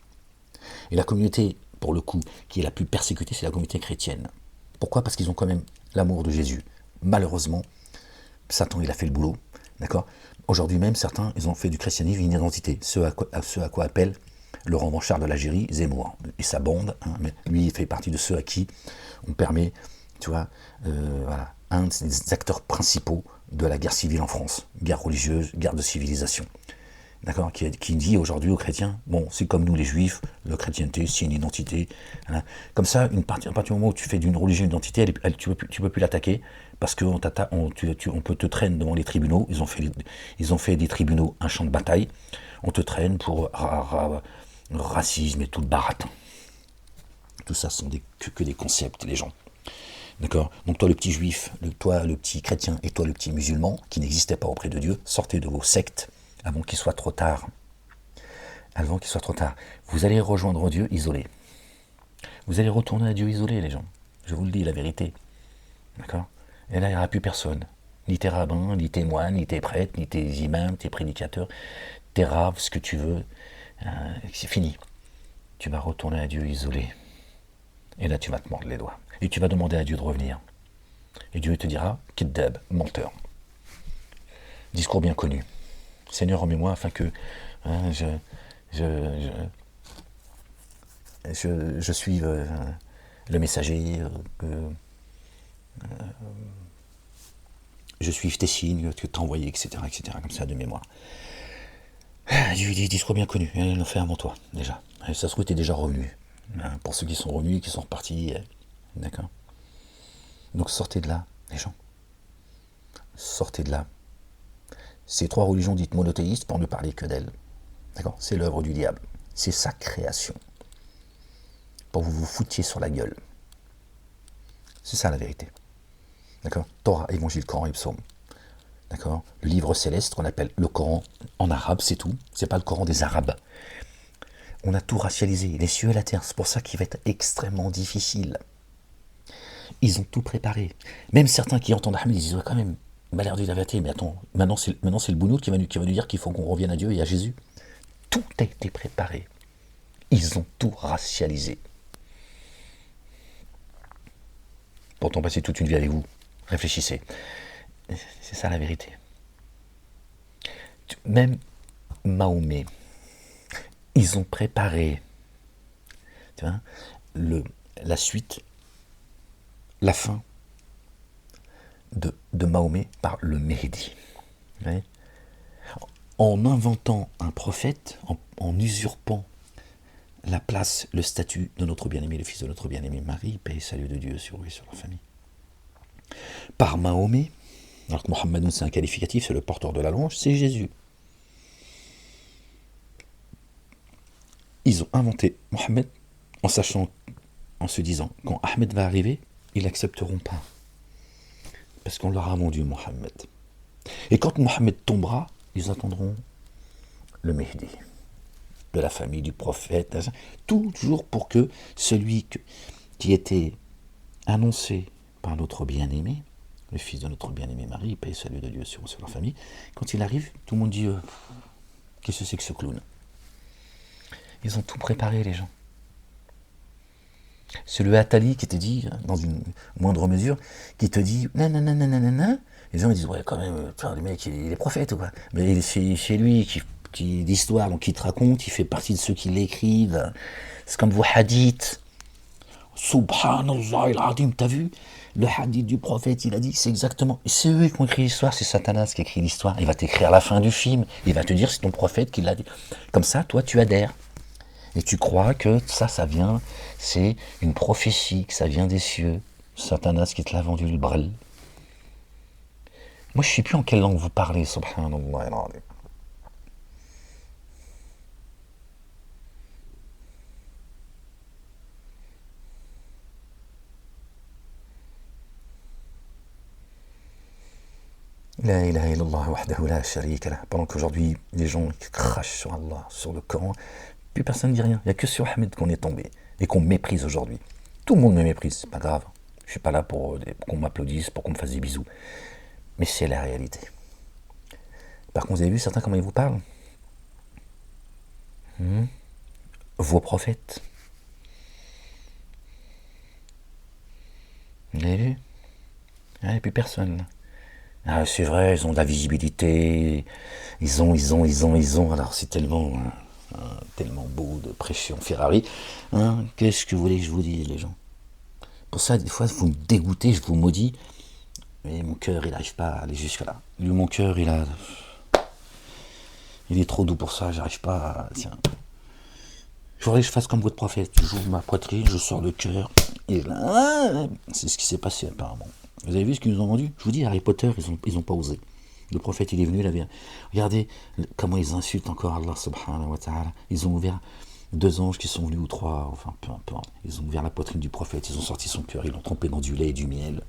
Et la communauté pour le coup, qui est la plus persécutée, c'est la communauté chrétienne. Pourquoi? Parce qu'ils ont quand même l'amour de Jésus. Malheureusement, Satan, il a fait le boulot, d'accord? Aujourd'hui même, certains, ils ont fait du christianisme une identité, ce à quoi appelle le revanchard de l'Algérie, Zemmour, et sa bande, hein, mais lui, il fait partie de ceux à qui on permet, tu vois, voilà, un des acteurs principaux de la guerre civile en France, guerre religieuse, guerre de civilisation. D'accord, qui dit aujourd'hui aux chrétiens, bon, c'est comme nous les juifs, la chrétienté, c'est une identité. Hein. Comme ça, à partir du moment où tu fais d'une religion une identité, tu peux plus l'attaquer, parce qu'on on peut te traîner devant les tribunaux, ils ont fait des tribunaux un champ de bataille, on te traîne pour racisme et tout le baratin. Tout ça sont que des concepts, les gens. D'accord. Donc toi le petit juif, toi le petit chrétien et toi le petit musulman, qui n'existait pas auprès de Dieu, sortez de vos sectes avant qu'il soit trop tard. Avant qu'il soit trop tard. Vous allez rejoindre Dieu isolé. Vous allez retourner à Dieu isolé, les gens. Je vous le dis, la vérité. D'accord. Et là, il n'y aura plus personne. Ni tes rabbins, ni tes moines, ni tes prêtres, ni tes imams, tes prédicateurs, tes raves, ce que tu veux. C'est fini. Tu vas retourner à Dieu isolé. Et là, tu vas te mordre les doigts. Et tu vas demander à Dieu de revenir. Et Dieu te dira, Kiddab, menteur. Discours bien connu. Seigneur, remets-moi afin que hein, je suive le messager, que je suive tes signes que tu as envoyés, etc., comme ça, de mémoire. Dieu dit, discours bien connu, il l'a fait avant toi, déjà. Et ça se trouve, tu es déjà revenu. Hein, pour ceux qui sont revenus, qui sont repartis, d'accord. Donc sortez de là, les gens. Sortez de là. Ces trois religions dites monothéistes, pour ne parler que d'elles. D'accord. C'est l'œuvre du diable. C'est sa création. Pour que vous vous foutiez sur la gueule. C'est ça la vérité. D'accord. Torah, Évangile, Coran et Psaume. D'accord. Le livre céleste qu'on appelle le Coran en arabe, c'est tout. C'est pas le Coran des Arabes. On a tout racialisé, les cieux et la terre. C'est pour ça qu'il va être extrêmement difficile. Ils ont tout préparé. Même certains qui entendent Ahmed, ils disent ouais, quand même, il m'a l'air de la vérité, mais attends, maintenant c'est le Bounoud qui va nous dire qu'il faut qu'on revienne à Dieu et à Jésus. Tout a été préparé. Ils ont tout racialisé. Pourtant, passer toute une vie avec vous. Réfléchissez. C'est ça la vérité. Même Mahomet, ils ont préparé, tu vois, la suite, la fin de Mahomet par le Mehdi. Ouais. En inventant un prophète, en usurpant la place, le statut de notre bien-aimé, le fils de notre bien-aimé Marie, paix et salut de Dieu sur lui et sur la famille. Par Mahomet, alors que Mohammedoun c'est un qualificatif, c'est le porteur de la louange, c'est Jésus. Ils ont inventé Mohammed en sachant, en se disant, quand Ahmed va arriver, ils n'accepteront pas. Parce qu'on leur a vendu Mohammed. Et quand Mohammed tombera, ils attendront le Mehdi, de la famille du prophète, toujours pour que celui qui était annoncé par notre bien-aimé, le fils de notre bien-aimé Marie, paix et salut de Dieu sur leur famille, quand il arrive, tout le monde dit qu'est-ce que c'est que ce clown? Ils ont tout préparé, les gens. C'est le Attali qui te dit, dans une moindre mesure, qui te dit nanana. Les gens ils disent ouais quand même, le mec il est prophète ou quoi? Mais c'est chez lui qui l'histoire, donc il te raconte, il fait partie de ceux qui l'écrivent. C'est comme vos hadiths. Subhanallah al-Adim, t'as vu? Le hadith du prophète, il a dit, c'est exactement. C'est eux qui ont écrit l'histoire, c'est Satanas qui écrit l'histoire. Il va t'écrire la fin du film, il va te dire c'est ton prophète qui l'a dit. Comme ça, toi tu adhères. Et tu crois que ça vient, c'est une prophétie, que ça vient des cieux. Satanas qui te l'a vendu le brel. Moi, je ne sais plus en quelle langue vous parlez, subhanallah. La ilaha illallah wahdahu la sharika lah. Pendant qu'aujourd'hui, les gens crachent sur Allah, sur le Coran, plus personne ne dit rien. Il n'y a que sur Ahmed qu'on est tombé et qu'on méprise aujourd'hui. Tout le monde me méprise, c'est pas grave. Je suis pas là pour qu'on m'applaudisse, pour qu'on me fasse des bisous. Mais c'est la réalité. Par contre, vous avez vu certains comment ils vous parlent? Vos prophètes. Vous avez vu? Il n'y a plus personne là. Ah, c'est vrai, ils ont de la visibilité, ils ont. Alors c'est tellement, tellement beau de prêcher en Ferrari. Hein, qu'est-ce que vous voulez que je vous dise, les gens? Pour ça, des fois, vous me dégoûtez, je vous maudis, mais mon cœur, il n'arrive pas à aller jusque-là. Lui, mon cœur, il est trop doux pour ça, j'arrive pas à... Tiens. Je voudrais que je fasse comme votre prophète, j'ouvre ma poitrine, je sors le cœur, et là, c'est ce qui s'est passé apparemment. Vous avez vu ce qu'ils nous ont vendu? Je vous dis, Harry Potter, ils ont pas osé. Le prophète, il est venu, il avait... Regardez comment ils insultent encore Allah subhanahu wa ta'ala. Ils ont ouvert 2 anges qui sont venus, ou 3, enfin peu importe. Ils ont ouvert la poitrine du prophète, ils ont sorti son cœur, ils l'ont trempé dans du lait et du miel.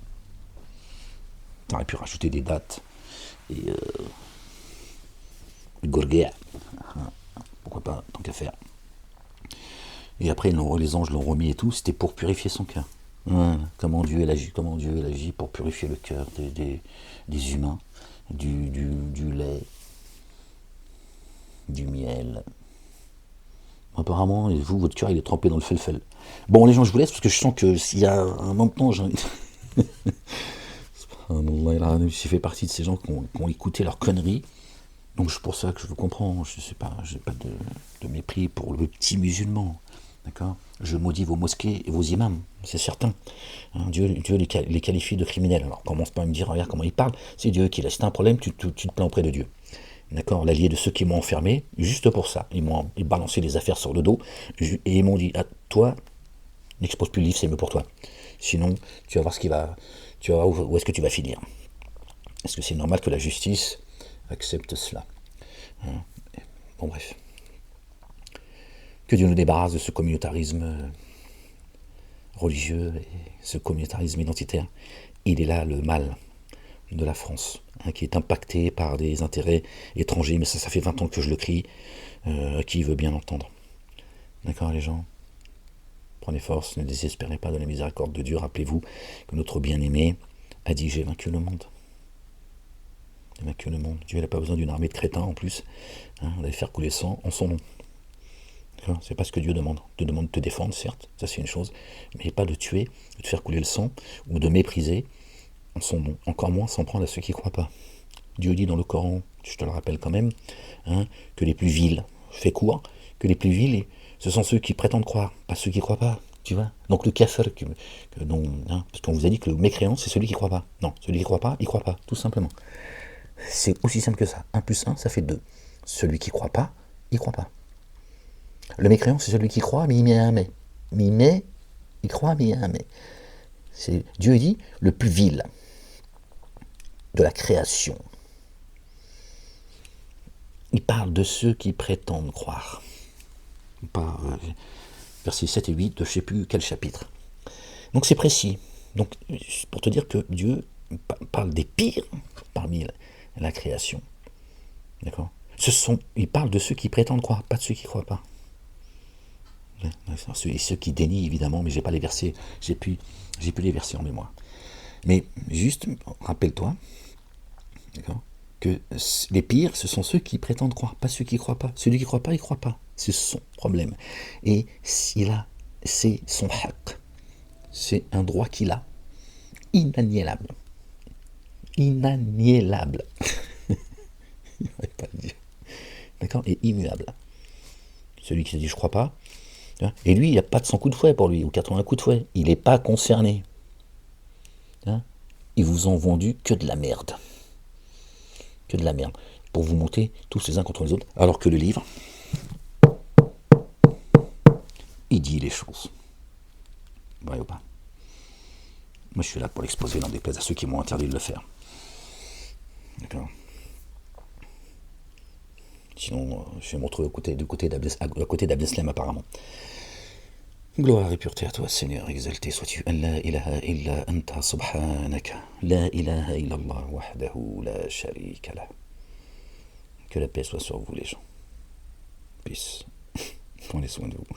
On aurait pu rajouter des dattes. Et Gorgia. Pourquoi pas, tant qu'à faire. Et après, les anges l'ont remis et tout, c'était pour purifier son cœur. Voilà. Comment Dieu agit pour purifier le cœur des humains, du lait, du miel. Apparemment, vous, votre cœur, il est trempé dans le felfel. Bon, les gens, je vous laisse parce que je sens que s'il y a un moment, j'ai fait partie de ces gens qui ont écouté leurs conneries. Donc c'est pour ça que je vous comprends. Je sais pas, j'ai pas de mépris pour le petit musulman. D'accord? Je maudis vos mosquées et vos imams, c'est certain. Hein, Dieu les qualifie de criminels. Alors commence pas à me dire, regarde comment ils parlent. C'est Dieu qui l'a. Si t'as un problème, tu te plains auprès de Dieu. D'accord? L'allié de ceux qui m'ont enfermé, juste pour ça. Ils balancé des affaires sur le dos et ils m'ont dit, ah, toi, n'expose plus le livre, c'est mieux pour toi. Sinon, tu vas voir tu vas voir où est-ce que tu vas finir. Est-ce que c'est normal que la justice accepte cela? Hein? Bon, bref. Que Dieu nous débarrasse de ce communautarisme religieux et ce communautarisme identitaire. Il est là le mal de la France, hein, qui est impacté par des intérêts étrangers, mais ça fait 20 ans que je le crie, qui veut bien l'entendre. D'accord, les gens? Prenez force, ne désespérez pas de la miséricorde de Dieu. Rappelez-vous que notre bien-aimé a dit, j'ai vaincu le monde. J'ai vaincu le monde. Dieu n'a pas besoin d'une armée de crétins en plus. Hein, on va faire couler le sang en son nom. C'est pas ce que Dieu demande. Dieu demande de te défendre, certes, ça c'est une chose, mais pas de tuer, de te faire couler le sang, ou de mépriser en son nom. Encore moins s'en prendre à ceux qui ne croient pas. Dieu dit dans le Coran, je te le rappelle quand même, hein, que les plus vils, fait court, que les plus vils, ce sont ceux qui prétendent croire, pas ceux qui ne croient pas. Tu vois? Donc le kafir, parce qu'on vous a dit que le mécréant, c'est celui qui ne croit pas. Non, celui qui ne croit pas, il ne croit pas, tout simplement. C'est aussi simple que ça. 1 plus 1, ça fait 2. Celui qui ne croit pas, il ne croit pas. Le mécréant, c'est celui qui croit, mais il met un mais. Il croit, mais il y a un mais. Dieu dit, le plus vil de la création. Il parle de ceux qui prétendent croire. Pas, versets 7 et 8 de je ne sais plus quel chapitre. Donc c'est précis. Donc, pour te dire que Dieu parle des pires parmi la création. D'accord? Il parle de ceux qui prétendent croire, pas de ceux qui ne croient pas. Ceux qui dénient évidemment, mais j'ai pas les versets, j'ai plus les versets en mémoire. Mais juste, rappelle-toi, d'accord, que les pires, ce sont ceux qui prétendent croire, pas ceux qui croient pas. Celui qui croit pas, il croit pas. C'est son problème. Et c'est son haq. C'est un droit qu'il a, inaliénable. Inaliénable. Il ne pas le dire. D'accord? Et immuable. Celui qui se dit je crois pas. Et lui, il n'y a pas de 100 coups de fouet pour lui, ou 80 coups de fouet. Il n'est pas concerné. Hein? Ils vous ont vendu que de la merde. Que de la merde. Pour vous monter tous les uns contre les autres. Alors que le livre, il dit les choses. Vrai ou pas? Moi, je suis là pour l'exposer, dans des places à ceux qui m'ont interdit de le faire. D'accord? Sinon, je vais me retrouver du côté d'Abdeslam apparemment. Gloire et pureté à toi, Seigneur, exalté sois-tu. La ilaha illa anta subhanaka. La ilaha illallah wahdahu la sharika lah. Que la paix soit sur vous, les gens. Peace. Prenez soin de vous.